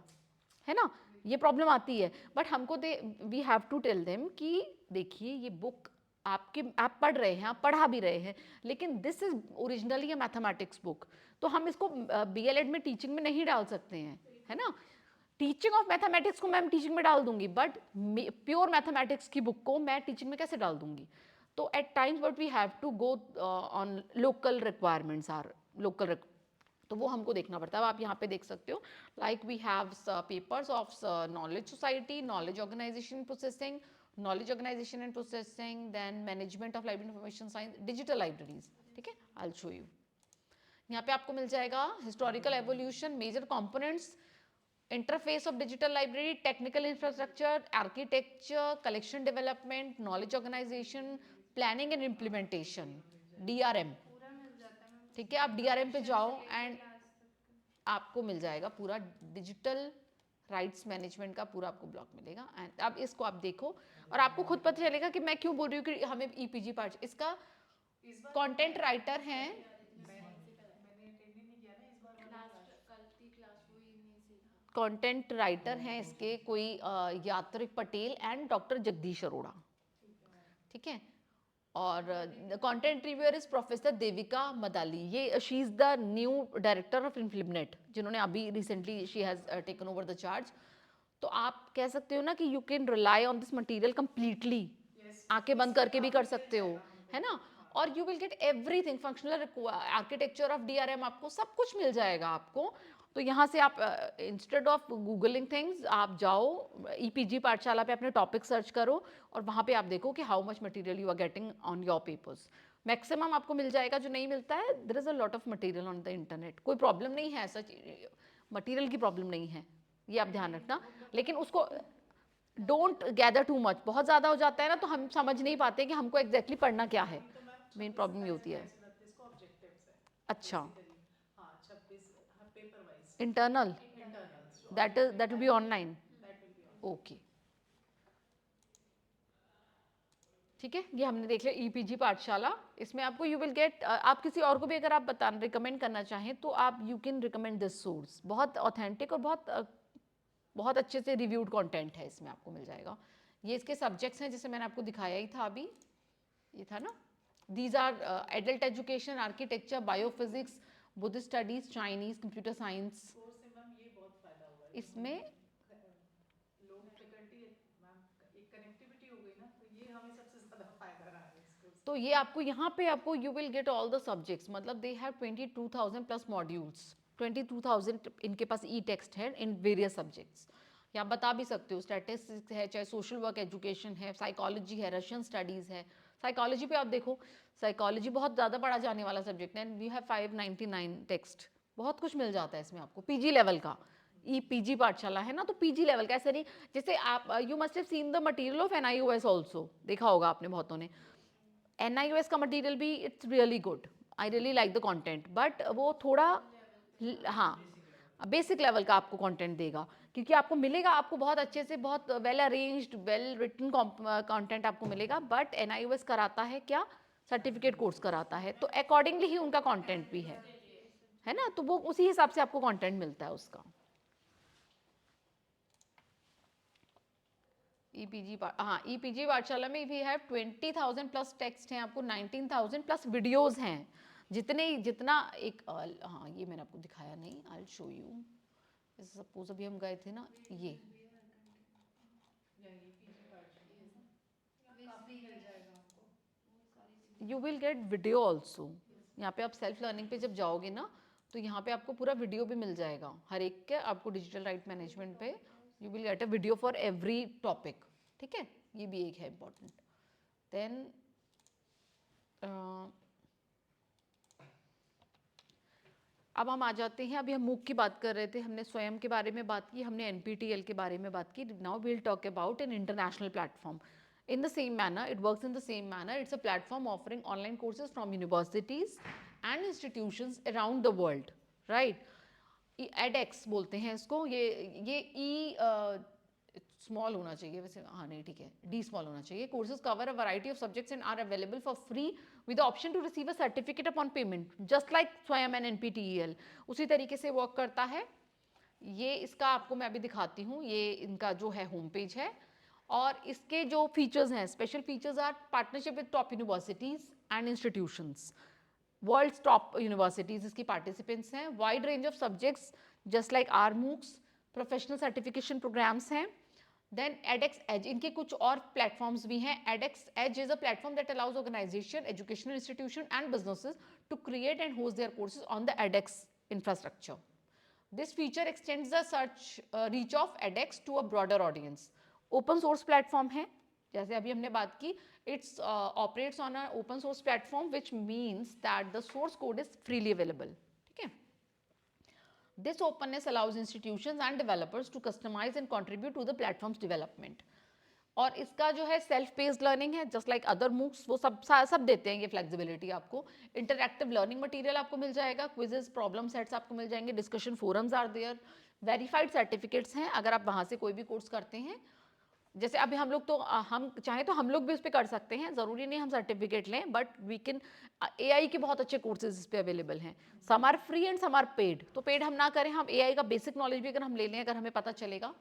है ना. ये प्रॉब्लम आती है. बट हमको we have to tell them कि देखिए ये बुक आप पढ़ रहे हैं, आप पढ़ा भी रहे हैं, लेकिन this is originally a mathematics book. तो हम इसको BLEd में टीचिंग में नहीं डाल सकते हैं, है ना. टीचिंग ऑफ मैथमेटिक्स को मैं टीचिंग में डाल दूंगी, बट प्योर मैथमेटिक्स की बुक को मैं टीचिंग में कैसे डाल दूंगी? तो at times but we have to go on local requirements are local, तो वो हमको देखना पड़ता है. आप यहाँ पे देख सकते हो, like we have papers of knowledge society, knowledge organisation processing, knowledge organisation and processing, then management of library information science, digital libraries. ठीक है, आई विल शो यू. यहाँ पे आपको मिल जाएगा historical evolution, major components, interface of digital library, technical infrastructure, architecture, collection development, knowledge organization, planning and implementation, DRM. ठीक है, आप DRM पे जाओ एंड आपको मिल जाएगा पूरा डिजिटल राइट्स मैनेजमेंट का पूरा आपको ब्लॉक मिलेगा. एंड अब इसको आप देखो और आपको खुद पता चलेगा कि मैं क्यों बोल रही हूँ कि हमें EPG पार्ट. इसका कंटेंट राइटर हैं, कंटेंट राइटर हैं इसके कोई यात्रिक पटेल एंड डॉक्टर जगदीश अरोड़ा. ठीक है, और content reviewer is professor Devika Madali. ये she is the new director of INFLIBNET, जिन्होंने अभी recently she has taken over the charge. तो आप कह सकते हो ना कि you can rely on this material completely, आंखें बंद करके भी कर सकते हो, है ना. और you will get everything, functional architecture of DRM, आपको सब कुछ मिल जाएगा आपको. तो यहाँ से आप इंस्टेड ऑफ गूगलिंग थिंग्स आप जाओ EPG पाठशाला पे अपने टॉपिक सर्च करो और वहाँ पे आप देखो कि how much material you are getting on your papers. Maximum आपको मिल जाएगा. जो नहीं मिलता है, there is a lot of material on the internet, कोई प्रॉब्लम नहीं है सच. मटेरियल की प्रॉब्लम नहीं है, ये आप ध्यान रखना। लेकिन उसको डोंट गैदर टू मच, बहुत ज़्यादा हो जाता है ना तो हम समझ नहीं पाते कि हमको एग्जैक्टली पढ़ना क्या है, तो मैम मेन 26 प्रॉब्लम ये 27 होती है। 28 29 को ऑब्जेक्टिव्स है अच्छा, बेसिकली। हाँ 26 पेपर वाइज इंटरनल इंटरनल्स जो that will be online, that will be on. Okay ठीक है। ये हमने देख लिया ईपीजी पाठशाला। इसमें आपको यू विल गेट, आप किसी और को भी अगर आप बता रिकमेंड करना चाहें तो आप you can recommend this source, बहुत ऑथेंटिक और बहुत अच्छे से रिव्यूड कंटेंट है, इसमें आपको मिल जाएगा। ये इसके सब्जेक्ट्स हैं जैसे मैंने आपको दिखाया ही था अभी, ये था ना, these are adult education, architecture, biophysics, Buddhist studies, Chinese, computer science. Course से मैम ये बहुत फायदा होगा इसमें लोग फैकल्टी मैम एक कनेक्टिविटी हो गई ना, तो ये हमें सबसे ज्यादा फायदा रहा है इस कोर्स। तो ये आपको यहाँ पे आपको you will get all the subjects, मतलब दे हैव 22,000 प्लस मॉड्यूल्स, 22,000 इनके पास ई टेक्स्ट है इन वेरियस सब्जेक्ट्स। या आप बता भी सकते हो, स्टैटिस्टिक्स है, चाहे सोशल वर्क एजुकेशन है, साइकोलॉजी है, रशियन स्टडीज़ है। साइकोलॉजी पे आप देखो, साइकोलॉजी बहुत ज़्यादा पढ़ा जाने वाला सब्जेक्ट है, वी हैव 599 टेक्स्ट, बहुत कुछ मिल जाता है इसमें आपको पीजी लेवल का। ई पीजी पाठशाला है ना, तो पीजी लेवल का, ऐसा नहीं जैसे आप you must have seen the material of NIOS also, देखा होगा आपने बहुतों ने। NIOS का मटेरियल भी it's really good, I really like the content, but वो थोड़ा हाँ बेसिक लेवल का आपको कंटेंट देगा, क्योंकि आपको मिलेगा, आपको बहुत अच्छे से बहुत well arranged well written content आपको मिलेगा। बट NIOS कराता है क्या, सर्टिफिकेट कोर्स कराता है, तो अकॉर्डिंगली ही उनका कंटेंट भी है ना, तो वो उसी हिसाब से आपको कंटेंट मिलता है उसका। ईपीजी हाँ, ईपीजी पाठशाला में वी हैव 20,000 प्लस टेक्स्ट हैं, आपको 19,000 प्लस वीडियोस हैं, जितना एक हाँ ये मैंने आपको दिखाया नहीं, आई विल शो यू। सपोज अभी हम गए थे ना, ये you will gate video also, यहाँ पे आप सेल्फ लर्निंग पे जब जाओगे ना तो यहाँ पे आपको पूरा वीडियो भी मिल जाएगा हर एक के, आपको डिजिटल राइट मैनेजमेंट पे you will get a video for every topic, ठीक है, ये भी एक है इम्पॉर्टेंट। देन अब हम आ जाते हैं, अभी हम मूक की बात कर रहे थे, हमने स्वयं के बारे में बात की, हमने NPTEL के बारे में बात की। Now we will talk about an international platform in the same manner, it works in the same manner, it's a platform offering online courses from universities and institutions around the world, right? edX बोलते हैं इसको, ये small होना चाहिए वैसे, हाँ नहीं ठीक है, डी स्मॉल होना चाहिए। Courses cover a variety of subjects and are available for free with the option to receive a certificate upon payment, just like Swayam and NPTEL उसी तरीके से वर्क करता है। ये इसका आपको मैं अभी दिखाती हूँ, ये इनका जो है होम पेज है, और इसके जो फीचर्स हैं, special features are partnership with top universities and institutions, world's top universities इसकी पार्टिसिपेंट्स हैं, wide range of subjects just like our MOOCs, professional certification programmes हैं। देन edX Edge, इनके कुछ और प्लेटफॉर्म्स भी हैं। edX Edge is a platform that allows organization, educational institution and businesses to create and host their courses on the edX infrastructure. This feature extends the search reach of edX to a broader audience. Open source platform है, जैसे अभी हमने बात की, it's operates on a open source platform which means that the source code is freely available, ठीक है। This openness allows institutions and developers to customise and contribute to the platform's development. और इसका जो है सेल्फ पेस्ड लर्निंग है, just like other MOOCs, वो सब देते हैं ये फ्लेक्सिबिलिटी आपको। इंटरैक्टिव लर्निंग मटेरियल आपको मिल जाएगा, क्विजेस, प्रॉब्लम सेट्स आपको मिल जाएंगे, discussion forums are there, verified certificates हैं अगर आप वहाँ से कोई भी कोर्स करते हैं। जैसे अभी हम लोग तो हम चाहें तो हम लोग भी उस पर कर सकते हैं, ज़रूरी नहीं हम सर्टिफिकेट लें, बट वी कैन, AI के बहुत अच्छे कोर्सेज इस पर अवेलेबल हैं, some are free and some are paid. तो पेड हम ना करें, हम AI का बेसिक नॉलेज भी अगर हम ले लें, अगर हमें पता चलेगा।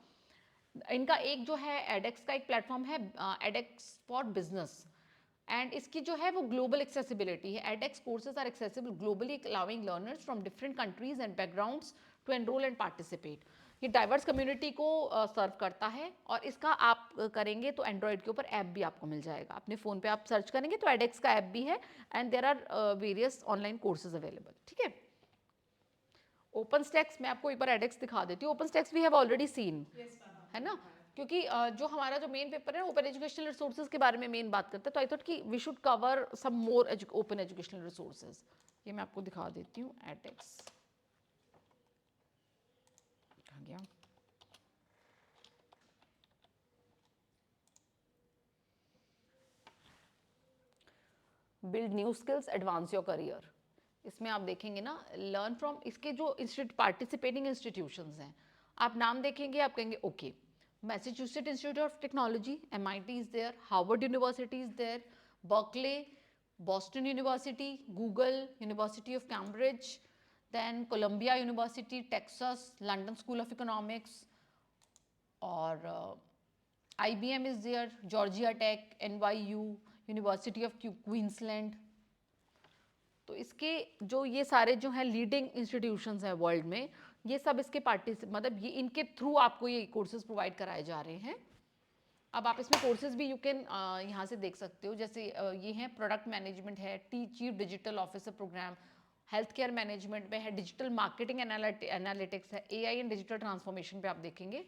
इनका एक जो है edX का एक प्लेटफॉर्म है, edX फॉर बिजनेस, एंड इसकी जो है वो ग्लोबल एक्सेसिबिलिटी है। edX courses are accessible globally, allowing learners from different countries and backgrounds to enrol and participate. ये डाइवर्स कम्युनिटी को सर्व करता है, और इसका आप करेंगे तो एंड्रॉयड के ऊपर ऐप भी आपको मिल जाएगा, अपने फ़ोन पे आप सर्च करेंगे तो edX का ऐप भी है, and there are various online courses available, ठीक है। ओपन स्टैक्स मैं आपको एक बार edX दिखा देती हूँ। Open stacks we have already seen, है ना, क्योंकि जो हमारा जो मेन पेपर है ओपन एजुकेशनल रिसोर्सेज के बारे में मेन बात करते हैं, तो आई थॉट कि we should cover some more open educational resources. ये मैं आपको दिखा देती हूँ edX। गया। Build new skills, advance your career. इसमें आप देखेंगे ना, लर्न फ्रॉम, इसके जो पार्टिसिपेटिंग इंस्टीट्यूशंस हैं, आप नाम देखेंगे, आप कहेंगे okay, Massachusetts Institute of Technology, MIT is there, Harvard University is there, Berkeley, Boston University, Google, University of Cambridge, then Columbia University, Texas, London School of Economics, और IBM is there, Georgia Tech, NYU, University of Queensland। तो इसके जो ये सारे जो हैं leading institutions हैं world में, ये सब इसके मतलब ये इनके थ्रू आपको ये कोर्सेज प्रोवाइड कराए जा रहे हैं। अब आप इसमें कोर्सेज भी यू कैन यहाँ से देख सकते हो, जैसे ये हैं प्रोडक्ट मैनेजमेंट है, chief digital officer programme, health care management में है, डिजिटल मार्केटिंग एनालिटिक्स है, AI एंड डिजिटल ट्रांसफॉर्मेशन पे आप देखेंगे,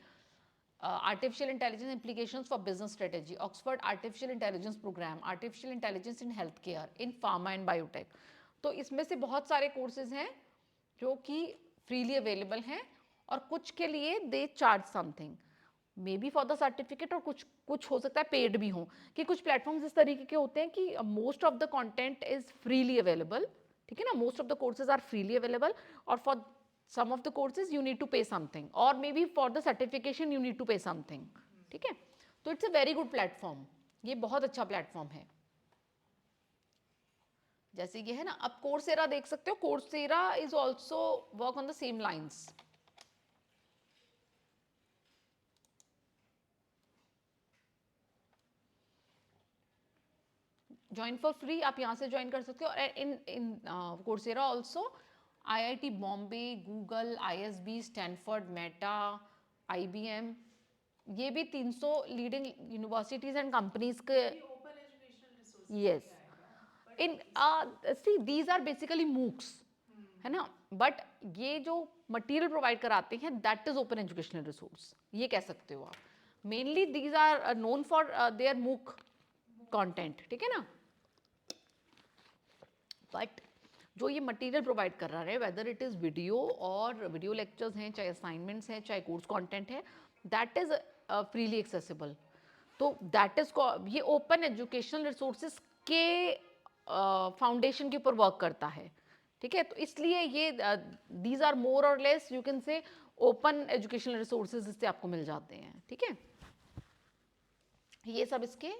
artificial intelligence implications for business strategy, Oxford artificial intelligence programme, artificial intelligence in health care, in pharma and biotech. तो इसमें से बहुत सारे कोर्सेज हैं जो कि फ्रीली अवेलेबल हैं, और कुछ के लिए they charge something, may be for the certificate, और कुछ हो सकता है पेड भी हो, कि कुछ प्लेटफॉर्म्स इस तरीके के होते हैं कि most of the content is freely available, ठीक है ना, most of the courses are freely available, और for some of the courses you need to pay something, और maybe for the certification you need to pay something, ठीक है। तो it's a very good platform, ये बहुत अच्छा platform है। जैसे ये है ना, अब कोर्सेरा देख सकते हो, Coursera is also work on the same lines. Join for free, आप यहाँ से ज्वाइन कर सकते हो। In Coursera also IIT Bombay, Google, ISB, Stanford, Meta, IBM, ये भी 300 लीडिंग यूनिवर्सिटीज एंड कंपनीज के। Open educational resources yes, in see these are basically MOOCs, है ना, बट ये जो मटेरियल प्रोवाइड कराते हैं that is open educational resource, ये कह सकते हो आप। Mainly these are known for their MOOC content, ठीक है ना, बट जो ये मटेरियल प्रोवाइड कर रहा है, वेदर इट इज़ वीडियो और वीडियो लेक्चर्स हैं, चाहे असाइनमेंट्स हैं, चाहे कोर्स कंटेंट है, दैट इज़ फ्रीली एक्सेसिबल। तो दैट इज, ये ओपन एजुकेशनल रिसोर्सेज के फाउंडेशन के ऊपर वर्क करता है, ठीक है। तो इसलिए ये दीज आर मोर और less you can say open educational resources इससे आपको मिल जाते हैं, ठीक है। ये सब इसके,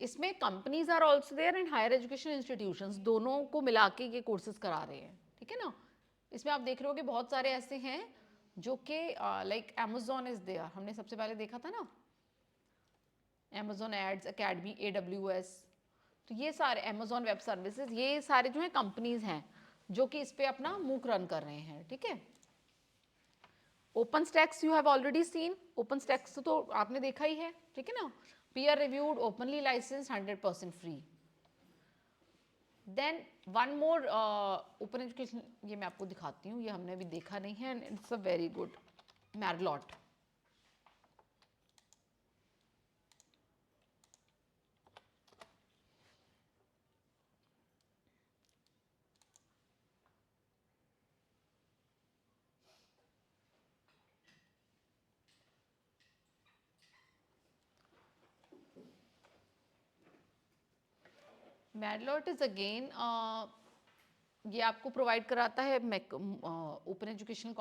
इसमें companies are also there and higher education institutions, दोनों को मिला के ये कोर्सेज करा रहे हैं, ठीक है ना। इसमें आप देख रहे हो कि बहुत सारे ऐसे हैं जो कि लाइक Amazon इज देयर, हमने सबसे पहले देखा था ना, Amazon एड्स अकेडमी, AWS, तो ये सारे Amazon वेब सर्विसेज, ये सारे जो हैं कंपनीज हैं जो कि इस पे अपना मूक रन कर रहे हैं, ठीक है। Open stacks you have already scene, open stacks तो आपने देखा ही है, ठीक है ना, peer reviewed, openly licensed, 100% free. Then one more open education, ये मैं आपको दिखाती हूँ, ये हमने अभी देखा नहीं है, and it's a very good, Marriott. Marriott is again ये आपको प्रोवाइड कराता है open educational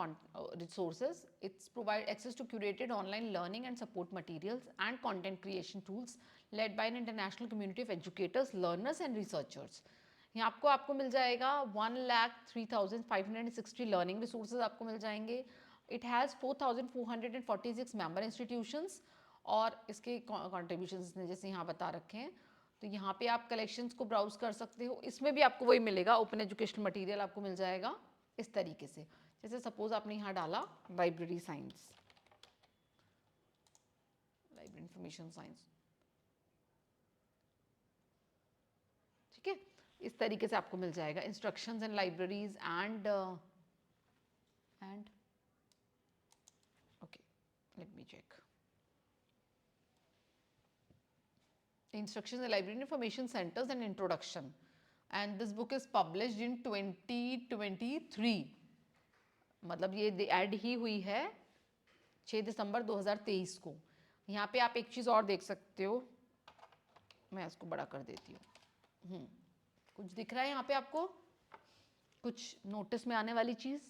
resources, it's provide access to curated online learning and support materials and content creation tools led by an international community of educators, learners and researchers. यहाँ आपको मिल जाएगा 1,03,560 learning resources आपको मिल जाएंगे। इट हैज़ 4,446 मेंबर इंस्टीट्यूशंस, और इसके contributions ने जैसे यहाँ बता रखे हैं, तो यहाँ पे आप कलेक्शंस को ब्राउज कर सकते हो। इसमें भी आपको वही मिलेगा, ओपन एजुकेशनल मटेरियल आपको मिल जाएगा इस तरीके से। जैसे सपोज आपने यहाँ डाला library science, library information science, ठीक है, इस तरीके से आपको मिल जाएगा instructions and libraries and okay, let me check Instructions in Library Information Centers and Introduction, and this book is published in 2023, मतलब ये ऐड ही हुई है 6 दिसंबर 2023 को। यहाँ पे आप एक चीज़ और देख सकते हो, मैं इसको बड़ा कर देती हूँ। कुछ दिख रहा है यहाँ पे आपको, कुछ नोटिस में आने वाली चीज़?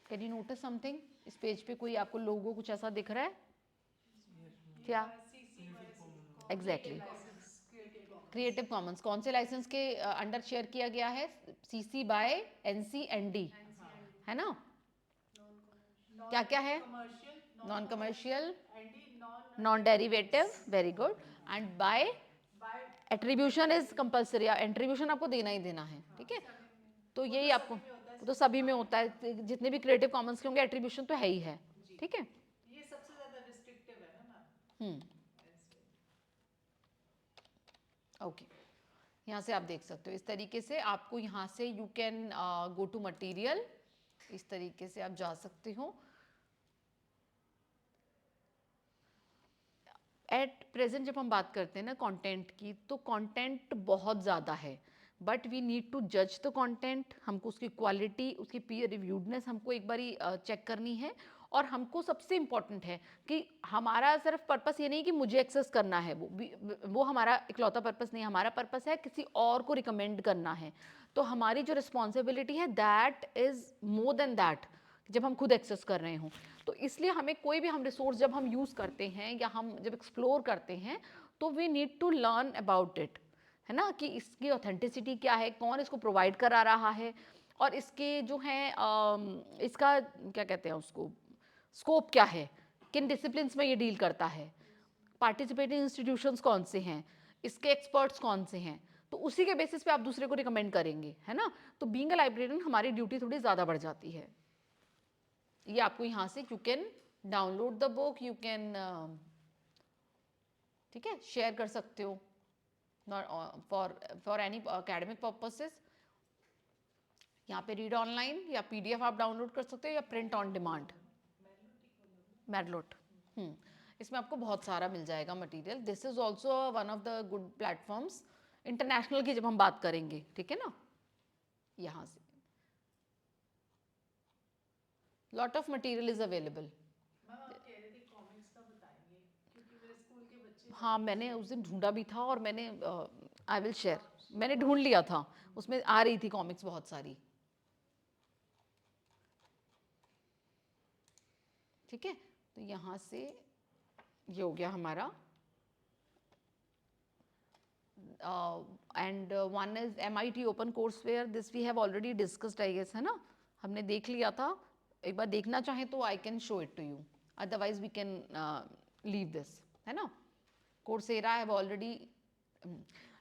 Can you notice something? इस पेज पे कोई आपको लोगो कुछ ऐसा दिख रहा है क्या? एग्जैक्टली, क्रिएटिव कॉमन्स कौन से लाइसेंस के अंडर शेयर किया गया है? CC बाय NC ND, है ना? क्या क्या है? Non commercial, non derivative, very good, and by attribution is compulsory, attribution आपको देना ही देना है, ठीक है? तो यही आपको, तो सभी में होता है, जितने भी क्रिएटिव कॉमन्स के होंगे एट्रीब्यूशन तो है ही है, ठीक है? ये सबसे ज्यादा रिस्ट्रिक्टिव है ना मैम। ओके, यहाँ से आप देख सकते हो, इस तरीके से आपको यहाँ से you can go to material, इस तरीके से आप जा सकते हो। एट प्रेजेंट जब हम बात करते हैं ना कंटेंट की, तो कंटेंट बहुत ज़्यादा है, बट वी नीड टू जज द कंटेंट। हमको उसकी क्वालिटी, उसकी पीयर रिव्यूडनेस हमको एक बारी चेक करनी है, और हमको सबसे इम्पॉर्टेंट है कि हमारा सिर्फ पर्पस ये नहीं कि मुझे एक्सेस करना है, वो हमारा इकलौता पर्पस नहीं, हमारा पर्पस है किसी और को रिकमेंड करना है। तो हमारी जो रिस्पॉन्सिबिलिटी है that is more than that, जब हम खुद एक्सेस कर रहे हों। तो इसलिए हमें कोई भी हम रिसोर्स जब हम यूज़ करते हैं या हम जब एक्सप्लोर करते हैं, तो we need to learn about it, है ना, कि इसकी ऑथेंटिसिटी क्या है, कौन इसको प्रोवाइड करा रहा है, और इसके जो हैं इसका क्या कहते हैं उसको, स्कोप क्या है, किन डिसिप्लिन्स में ये डील करता है, पार्टिसिपेटिंग इंस्टीट्यूशंस कौन से हैं, इसके एक्सपर्ट्स कौन से हैं, तो उसी के बेसिस पे आप दूसरे को रिकमेंड करेंगे, है ना? तो बीइंग अ लाइब्रेरियन हमारी ड्यूटी थोड़ी ज़्यादा बढ़ जाती है। ये आपको यहाँ से you can download the book, you can, ठीक है, शेयर कर सकते हो फॉर एनी एकेडमिक पर्पसेस। यहाँ पे रीड ऑनलाइन या PDF आप डाउनलोड कर सकते हो, या प्रिंट ऑन डिमांड, मैडलोट। इसमें आपको बहुत सारा मिल जाएगा material. This is also one of the good platforms, international की जब हम बात करेंगे, ठीक है ना? यहाँ से lot of material is available. Ma'am आप कह रहे थे कॉमिक्स का बताएंगे, क्योंकि मेरे स्कूल के बच्चे हाँ, मैंने उस दिन ढूंढा भी था, और मैंने आई विल शेयर, मैंने ढूंढ लिया था, उसमें आ रही थी कॉमिक्स बहुत सारी, ठीक है? तो यहाँ से ये हो गया हमारा, and one is MIT open courseware, this we have already discussed I guess, है ना? हमने देख लिया था, एक बार देखना चाहें तो I can show it to you, otherwise we can leave this, है ना? कोर्सेरा हैव ऑलरेडी,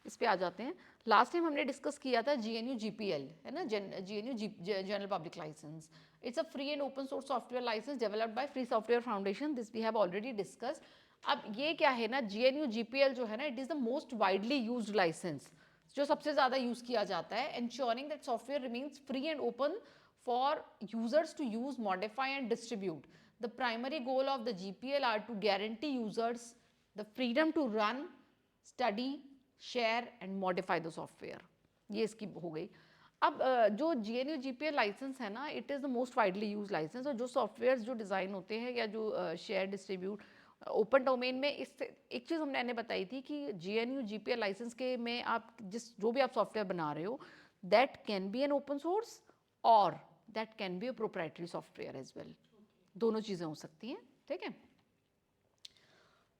इस पे आ जाते हैं। लास्ट टाइम हमने डिस्कस किया था GNU GPL, है ना, GNU General Public License. It's a free and open source software licence developed by Free Software Foundation, this we have already discuss. अब ये क्या है ना, GNU GPL जो है ना, it is the most widely used licence, जो सबसे ज़्यादा यूज़ किया जाता है, ensuring that software remains free and open for users to use, modify and distribute. The primary goal of the GPL are to guarantee users the freedom to run, study, share and modify the software. ये इसकी हो गई। अब जो GNU GPL licence है ना, it is the most widely use licence, और जो सॉफ्टवेयर जो डिज़ाइन होते हैं या जो शेयर डिस्ट्रीब्यूट ओपन डोमेन में, इससे एक चीज़ हमने बताई थी कि GNU GPL लाइसेंस के में आप जो भी आप सॉफ्टवेयर बना रहे हो, that can be an open source और that can be a proprietary software as well, दोनों चीज़ें हो सकती हैं, ठीक है?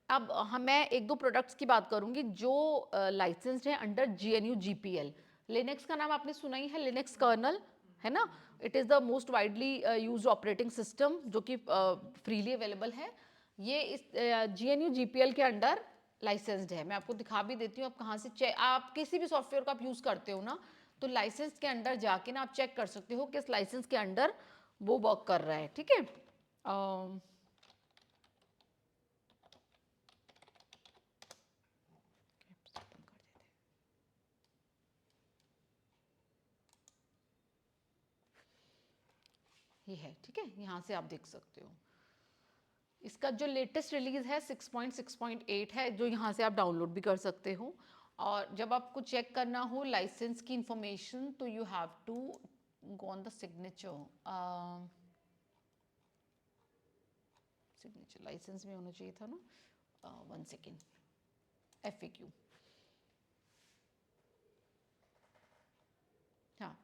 अब मैं एक दो प्रोडक्ट्स की बात करूंगी जो लाइसेंस्ड है अंडर GNU GPL। लिनक्स का नाम आपने सुना ही है, लिनक्स कर्नल, है ना? It is the most widely used operating system, जो कि फ्रीली अवेलेबल है। ये इस GNU GPL के अंडर लाइसेंस्ड है। मैं आपको दिखा भी देती हूँ, आप कहाँ से आप किसी भी सॉफ्टवेयर को आप यूज़ करते हो ना, तो लाइसेंस के अंडर जाके ना आप चेक कर सकते हो किस लाइसेंस के अंडर वो वर्क कर रहा है, ठीक है? ये है, ठीक है? यहाँ से आप देख सकते हो। इसका जो लेटेस्ट रिलीज है 6.6.8 है, जो यहाँ से आप डाउनलोड भी कर सकते हो। और जब आपको चेक करना हो लाइसेंस की इंफॉर्मेशन, तो you have to go on the signature. Signature licence में होना चाहिए था ना, 1 सेकेंड, FAQ, हाँ,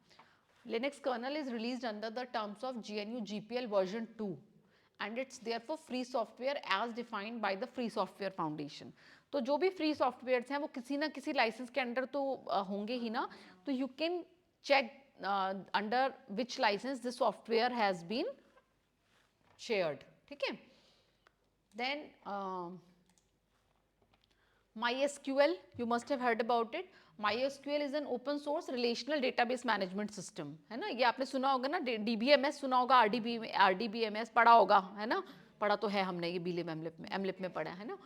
Linux kernel is released under the terms of GNU GPL version 2 and it's therefore free software as defined by the Free Software Foundation. तो जो भी free softwares हैं वो किसी ना किसी लाइसेंस के अंडर तो होंगे ही ना, तो you can check under which licence this software has been shared, ठीक है. Then MySQL, you must have heard about it. MySQL is an open source relational database management system, है ना. ये आपने सुना होगा ना, DBMS सुना होगा, RDBMS पढ़ा होगा, है ना, पढ़ा तो है हमने, ये बीलिप एमलिप में पढ़ा है ना.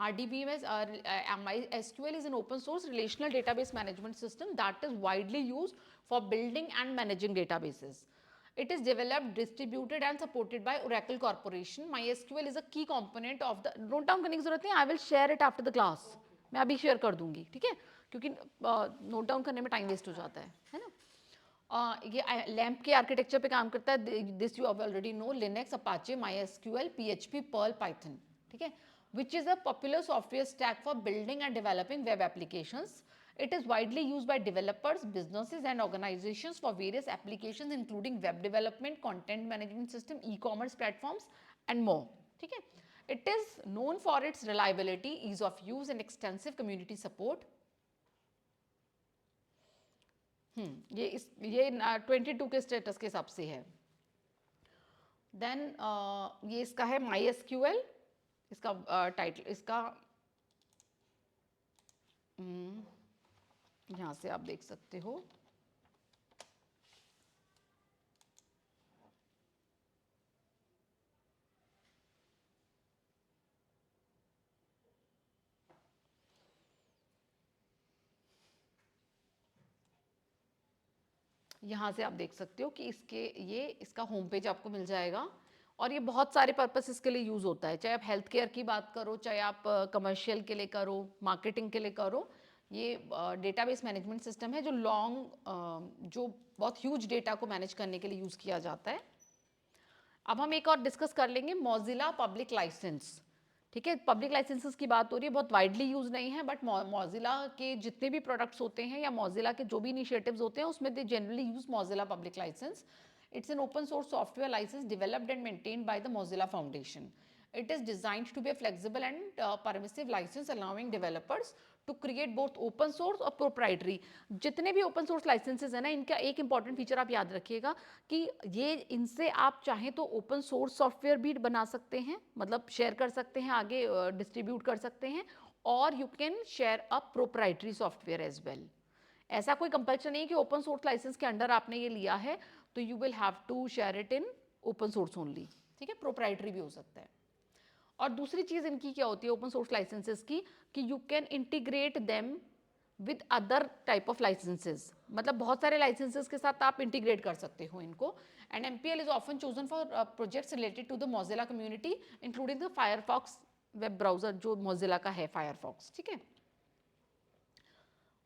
RDBMS MySQL is an open source relational database management system that is widely used for building and managing databases. It is developed, distributed and supported by Oracle Corporation. MySQL is a key component of the, note down करने की जरूरत नहीं, I will share it after the class. मैं अभी share कर दूंगी, ठीक है, क्योंकि नोट डाउन करने में टाइम वेस्ट हो जाता है ना. ये लैम्प के आर्किटेक्चर पे काम करता है. This you already know, Linux, Apache, MySQL, PHP, Perl, Python, ठीक है, which is a popular software stack for building and developing web applications. It is widely used by developers, businesses and organizations for various applications including web development, content management system, e-commerce platforms and more, ठीक है. It is known for its reliability, ease of use and extensive community support. ये 22 के status के हिसाब से है. Then ये इसका है MySQL, इसका टाइटल, इसका यहाँ से आप देख सकते हो. यहाँ से आप देख सकते हो कि इसका होम पेज आपको मिल जाएगा. और ये बहुत सारे पर्पसेस के लिए यूज़ होता है, चाहे आप हेल्थ केयर की बात करो, चाहे आप कमर्शियल के लिए करो, मार्केटिंग के लिए करो. ये डेटाबेस मैनेजमेंट सिस्टम है जो जो बहुत ह्यूज डेटा को मैनेज करने के लिए यूज़ किया जाता है. अब हम एक और डिस्कस कर लेंगे, मॉजिला पब्लिक लाइसेंस, ठीक है. पब्लिक लाइसेंसेस की बात हो रही है, बहुत वाइडली यूज नहीं है, बट मॉजिला के जितने भी प्रोडक्ट्स होते हैं या मॉजिला के जो भी इनिशिएटिव्स होते हैं उसमें they generally use Mozilla public licence. It's an open source software license developed and maintained by the Mozilla Foundation. It is designed to be a flexible and permissive license allowing developers to create both open source और proprietary. जितने भी open source licenses हैं ना, इनका एक important feature आप याद रखिएगा कि ये इनसे आप चाहें तो open source software भी बना सकते हैं, मतलब share कर सकते हैं, आगे distribute कर सकते हैं, और you can share a proprietary software as well. ऐसा कोई कंपल्शन नहीं कि ओपन सोर्स लाइसेंस के अंडर आपने ये लिया है तो you will have to share it in open source only, ठीक है. प्रोप्राइटरी भी हो सकता है. और दूसरी चीज़ इनकी क्या होती है ओपन सोर्स लाइसेंसेस की, कि you can integrate them with other type of licences, मतलब बहुत सारे लाइसेंसेस के साथ आप इंटीग्रेट कर सकते हो इनको. And MPL is often chosen for projects related to the Mozilla community including the Firefox web browser जो मोजिला का है, फायरफॉक्स, ठीक है.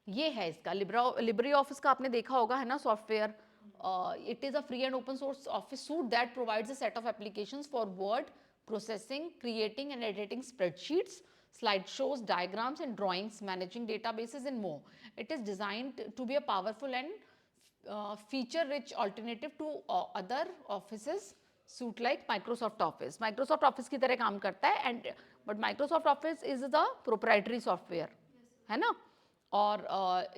ये है इसका लिब्रे ऑफिस का आपने देखा होगा, है ना, software. It is a free and open source office suit that provides a set of applications for word processing, creating and editing spreadsheets, slideshows, diagrams and drawings, managing databases and more. It is designed to be a powerful and feature-rich alternative to other offices suite like Microsoft Office. Microsoft Office की तरह काम करता है, but Microsoft Office is the proprietary software, है ना, और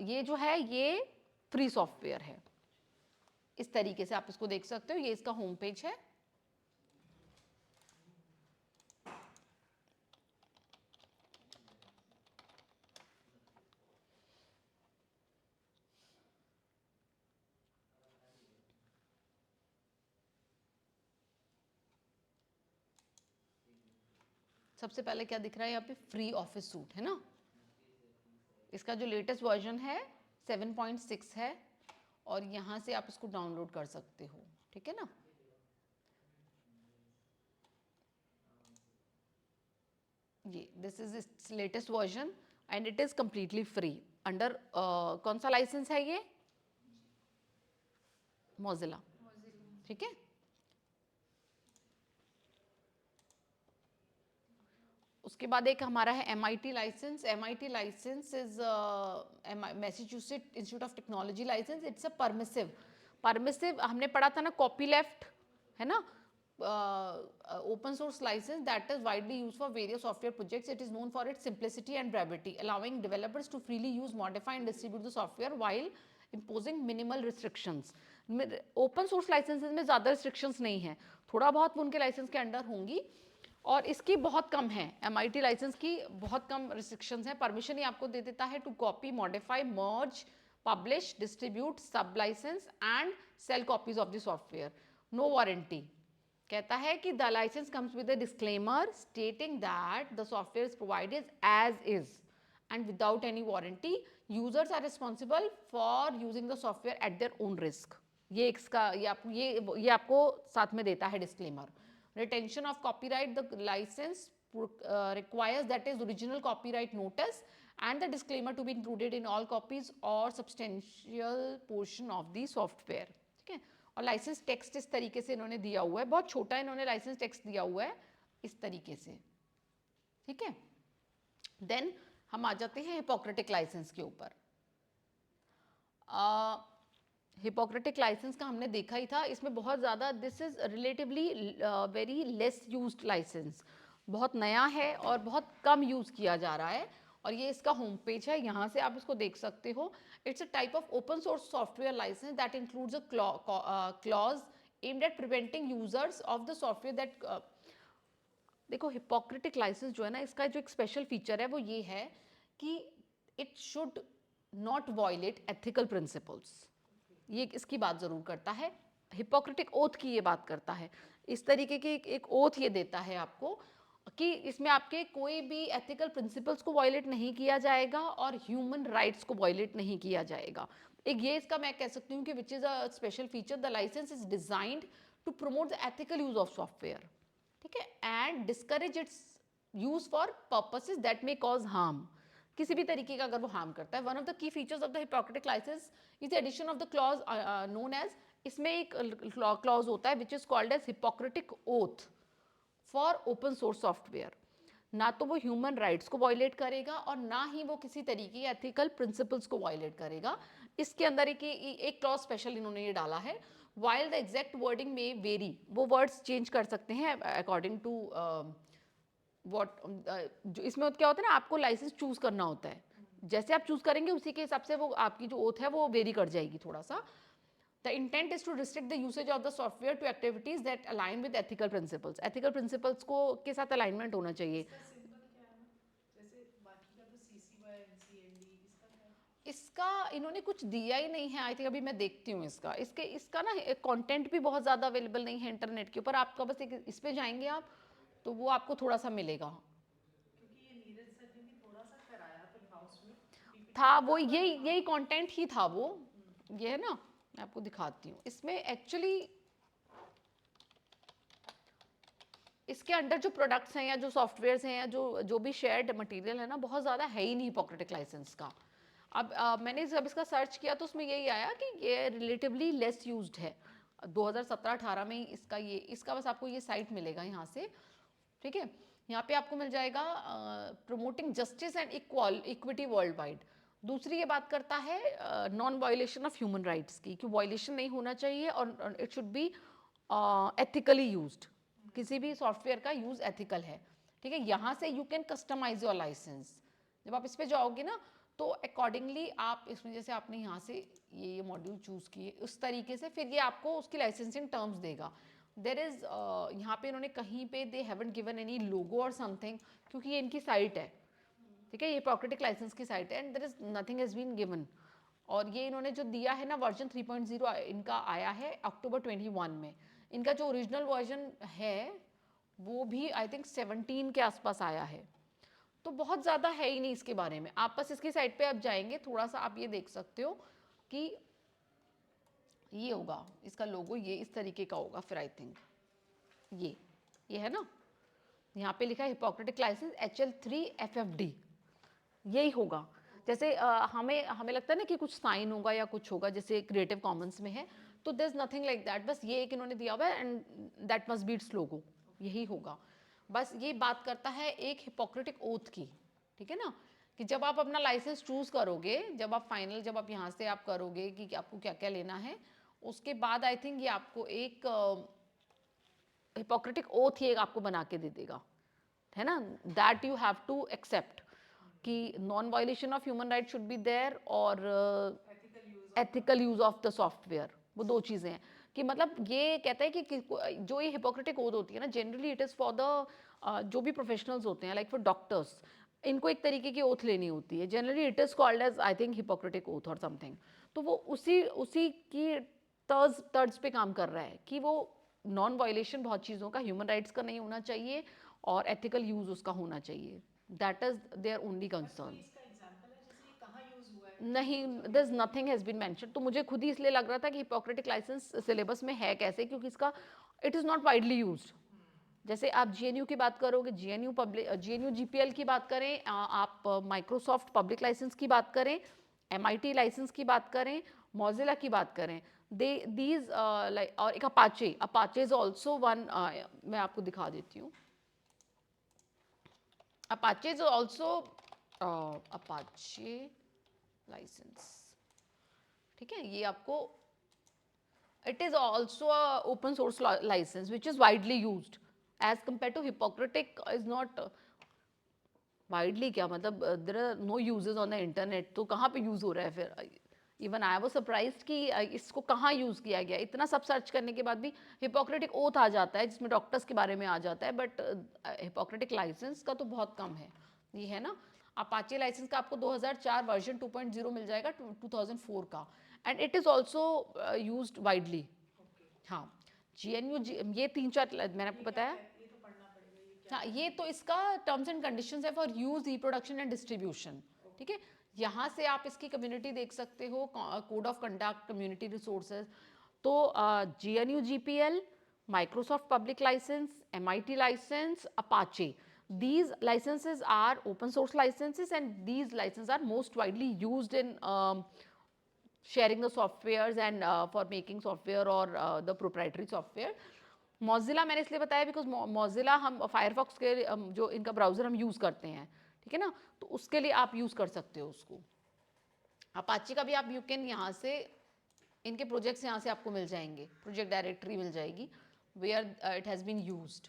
ये जो है ये फ्री सॉफ्टवेयर है. इस तरीके से आप इसको देख सकते हो. ये इसका होम पेज है. सबसे पहले क्या दिख रहा है यहाँ पे, फ्री ऑफिस सूट, है ना. इसका जो लेटेस्ट वर्जन है 7.6 है और यहाँ से आप इसको डाउनलोड कर सकते हो, ठीक है ना. ये this is it's latest version and it is completely free. Under कौन सा लाइसेंस है ये, मोजिला, ठीक है. उसके बाद एक हमारा है MIT licence. MIT licence is Massachusetts Institute of Technology licence. It's a permissive हमने पढ़ा था ना कॉपी लेफ्ट है ना, open source license that is widely used for various software projects. It is known for its simplicity and brevity, allowing developers to freely use, modify and distribute the software while imposing minimal restrictions. Open source licences में ज़्यादा restrictions नहीं है, थोड़ा बहुत वो उनके licence के under होंगी और इसकी बहुत कम है. MIT लाइसेंस की बहुत कम रिस्ट्रिक्शंस हैं. परमिशन ही आपको दे देता है to copy, modify, merge, publish, distribute, sublicense and sell copies of the software. No warranty. कहता है कि the licence comes with a disclaimer stating that the software is provided as is and without any warranty. Users are responsible for using the software at their own risk. ये इसका ये आपको साथ में देता है disclaimer. Retention of copyright. The licence requires that is original copyright notice and the disclaimer to be included in all copies or substantial portion of the software. ठीक है. और लाइसेंस टेक्स्ट इस तरीके से इन्होंने दिया हुआ है, बहुत छोटा इन्होंने लाइसेंस टेक्स्ट दिया हुआ है इस तरीके से. ठीक है. देन हम आ जाते हैं हिपोक्रेटिक लाइसेंस के ऊपर. हिपोक्रेटिक लाइसेंस का हमने देखा ही था. इसमें बहुत ज़्यादा this is relatively very less used licence. बहुत नया है और बहुत कम यूज़ किया जा रहा है और ये इसका होम पेज है, यहाँ से आप इसको देख सकते हो. It's a type of open source software licence that includes a clause aimed at preventing users of the software that. देखो हिपोक्रेटिक लाइसेंस जो है ना, इसका जो एक स्पेशल फीचर है वो ये है कि it should not violate ethical principles. ये इसकी बात ज़रूर करता है. हिपोक्रेटिक ओथ की ये बात करता है. इस तरीके की एक ओथ ये देता है आपको कि इसमें आपके कोई भी एथिकल प्रिंसिपल्स को वायलेट नहीं किया जाएगा और ह्यूमन राइट्स को वायलेट नहीं किया जाएगा. एक ये इसका मैं कह सकती हूँ कि which is a special feature. The licence is designed to promote the ethical use of software. ठीक है. And discourage its use for purposes that may cause harm. किसी भी तरीके का अगर वो हार्म करता है. One of the key features of the Hippocratic licence is the addition of the clause known as. इसमें एक क्लॉज होता है which is called as Hippocratic oath for open source software. ना तो वो ह्यूमन राइट्स को वायलेट करेगा और ना ही वो किसी तरीके के एथिकल प्रिंसिपल्स को वायलेट करेगा. इसके अंदर एक क्लॉज स्पेशल इन्होंने ये डाला है. वाइल द एग्जैक्ट वर्डिंग में वेरी, वो वर्ड्स चेंज कर सकते हैं अकॉर्डिंग टू वॉट. जो इसमें क्या होता है ना, आपको लाइसेंस चूज करना होता है. जैसे आप चूज करेंगे उसी के हिसाब से वो आपकी जो ओथ है वो वेरी कर जाएगी थोड़ा सा. The intent is to restrict the usage of the software to activities that align with ethical principles. Ethical principles को के साथ alignment होना चाहिए. इसका सिंबल क्या है ना, जैसे बाकी का तो CC by NCND, इसका क्या है? इसका इन्होंने कुछ दिया ही नहीं है. आई थिंक अभी मैं देखती हूँ इसका ना कंटेंट भी बहुत ज़्यादा अवेलेबल नहीं है इंटरनेट के ऊपर. आपका बस एक इस पे जाएंगे आप तो वो आपको थोड़ा सा मिलेगा. क्योंकि ये नीरज सर ने भी थोड़ा सा कराया फिल्म हाउस में था वो यही कंटेंट ही था वो. ये है ना, मैं आपको दिखाती हूँ. इसमें एक्चुअली इसके अंडर जो प्रोडक्ट्स हैं या जो सॉफ्टवेयर्स हैं या जो भी शेयर्ड मटेरियल है ना, बहुत ज़्यादा है ही नहीं हिपोक्रेटिक लाइसेंस का. अब मैंने जब इसका सर्च किया तो उसमें यही आया कि ये रिलेटिवली लेस यूज्ड है. 2017-18 में इसका बस आपको ये साइट मिलेगा यहाँ से. ठीक है. यहाँ पे आपको मिल जाएगा promoting justice and equity world wide. दूसरी ये बात करता है non violation of human rights की, कि वायलेशन नहीं होना चाहिए और it should be ethically used. किसी भी सॉफ्टवेयर का यूज एथिकल है. ठीक है. यहाँ से you can customise your licence. जब आप इस पे जाओगे ना तो अकॉर्डिंगली आप इसमें जैसे आपने यहाँ से ये मॉड्यूल चूज किए उस तरीके से फिर ये आपको उसकी लाइसेंसिंग टर्म्स देगा. देर इज यहाँ पे इन्होंने कहीं पे दे हैवंट गिवन एनी लोगो और समथिंग, क्योंकि ये इनकी साइट है. ठीक है. ये हिपोक्रेटिक लाइसेंस की साइट है and there is nothing has been given. और ये इन्होंने जो दिया है ना वर्जन 3.0 इनका आया है अक्टूबर 21 में. इनका जो ओरिजिनल वर्जन है वो भी आई थिंक 17 के आसपास आया है. तो बहुत ज़्यादा है ही नहीं इसके बारे में. आप बस इसकी साइट पे आप जाएंगे थोड़ा सा आप ये देख सकते हो कि ये होगा इसका लोगो, ये इस तरीके का होगा. फिर आई थिंक ये है ना, यहाँ पे लिखा है हिपोक्रेटिक लाइसेंस HL3 FFD. यही होगा. जैसे हमें लगता है ना कि कुछ साइन होगा या कुछ होगा जैसे क्रिएटिव कॉमन्स में है, तो there is nothing like that. बस ये एक इन्होंने दिया हुआ है and that must be its logo. यही होगा. बस ये बात करता है एक हिपोक्रेटिक ओथ की, ठीक है ना, कि जब आप अपना लाइसेंस चूज करोगे, जब आप फाइनल, जब आप यहाँ से आप करोगे कि आपको क्या क्या लेना है, उसके बाद आई थिंक ये आपको एक हिपोक्रेटिक ओथ ही एक आपको बना के दे देगा, है ना, that you have to accept कि non violation of human right should be there और ethical use of the software, वो दो चीज़ें हैं। कि मतलब ये कहता है कि जो ये हिपोक्रेटिक ओथ होती है ना, generally it is for the जो भी प्रोफेशनल्स होते हैं, लाइक फॉर डॉक्टर्स, इनको एक तरीके की ओथ लेनी होती है, generally it is called as I think Hippocratic oath और समथिंग। तो वो उसी की तर्ज पे काम कर रहा है कि वो नॉन वायलेशन बहुत चीज़ों का, ह्यूमन राइट्स का नहीं होना चाहिए और एथिकल यूज उसका होना चाहिए, that is their only concern. इसका एग्जांपल है जैसे ये कहाँ यूज हुआ है? नहीं, this nothing has been mention. तो मुझे खुद ही इसलिए लग रहा था कि हिपोक्रेटिक लाइसेंस सिलेबस में है कैसे, क्योंकि इसका it is not widely used. जैसे आप GNU की बात करोगे, GNU GPL की बात करें, आप माइक्रोसॉफ्ट पब्लिक लाइसेंस की बात करें, MIT लाइसेंस की बात करें, मोजिला की बात करें, दीज और एक अपाचे इज ऑल्सो वन, मैं आपको दिखा देती हूँ। Apache is also Apache licence, ठीक है, ये आपको it is also a open source license which is widely used as compared to Hippocratic is not widely, क्या मतलब there are no uses on the internet, तो कहाँ पे यूज़ हो रहा है फिर? इवन आई वाज सरप्राइज्ड कि इसको कहाँ यूज़ किया गया, इतना सब सर्च करने के बाद भी हिपोक्रेटिक ओथ आ जाता है जिसमें डॉक्टर्स के बारे में आ जाता है, बट हिपोक्रेटिक लाइसेंस का तो बहुत कम है, ये है ना। अपाचे लाइसेंस का आपको 2004 वर्जन 2.0 मिल जाएगा, 2004 का, and it is also used widely. हाँ, GNU ये 3-4 मैंने आपको बताया। ये तो पढ़ना पड़ेगा, ये क्या हाँ, ये तो इसका टर्म्स एंड कंडीशंस है for use, reproduction and distribution, ठीक है। यहाँ से आप इसकी कम्युनिटी देख सकते हो, code of conduct, community resources. तो GNU GPL, Microsoft public licence, MIT licence, Apache, these licenses are open source licenses and these licenses are most widely used in sharing the softwares and for making software or the proprietary software. Mozilla मैंने इसलिए बताया because Mozilla हम Firefox के जो इनका browser हम use करते हैं, ठीक है ना, तो उसके लिए आप यूज़ कर सकते हो उसको। अपाचे का भी आप यू कैन यहाँ से, इनके प्रोजेक्ट्स यहाँ से आपको मिल जाएंगे, प्रोजेक्ट डायरेक्टरी मिल जाएगी where it has been used.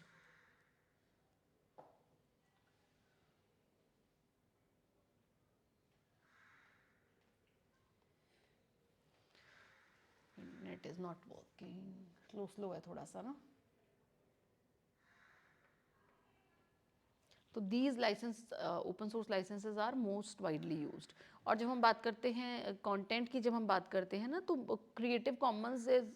Net is not working, slow है थोड़ा सा ना। तो these licence open source licences are most widely used. और जब हम बात करते हैं कंटेंट की, जब हम बात करते हैं ना, तो क्रिएटिव कॉमन्स इज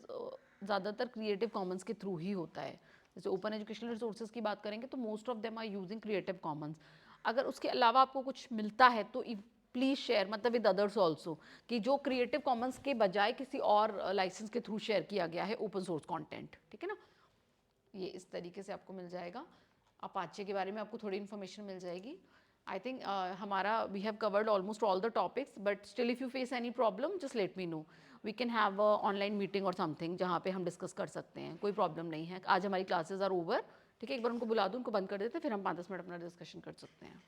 ज़्यादातर क्रिएटिव कॉमन्स के थ्रू ही होता है। जैसे ओपन एजुकेशनल रिसोर्सेज की बात करेंगे तो most of them are using Creative Commons. अगर उसके अलावा आपको कुछ मिलता है तो प्लीज़ शेयर, मतलब विद अदर्स ऑल्सो, कि जो क्रिएटिव कॉमन्स के बजाय किसी और लाइसेंस के थ्रू शेयर किया गया है ओपन सोर्स कंटेंट, ठीक है ना, ये इस तरीके से आपको मिल जाएगा। अपाचे के बारे में आपको थोड़ी इन्फॉर्मेशन मिल जाएगी। आई थिंक हमारा we have covered almost all the topics, but still if you face any problem just let me know, we can have online meeting और समथिंग जहाँ पे हम डिस्कस कर सकते हैं, कोई प्रॉब्लम नहीं है। आज हमारी क्लासेज आर ओवर, ठीक है, एक बार उनको बुला दूँ, उनको बंद कर देते, फिर हम 5-10 मिनट अपना डिस्कशन कर सकते हैं।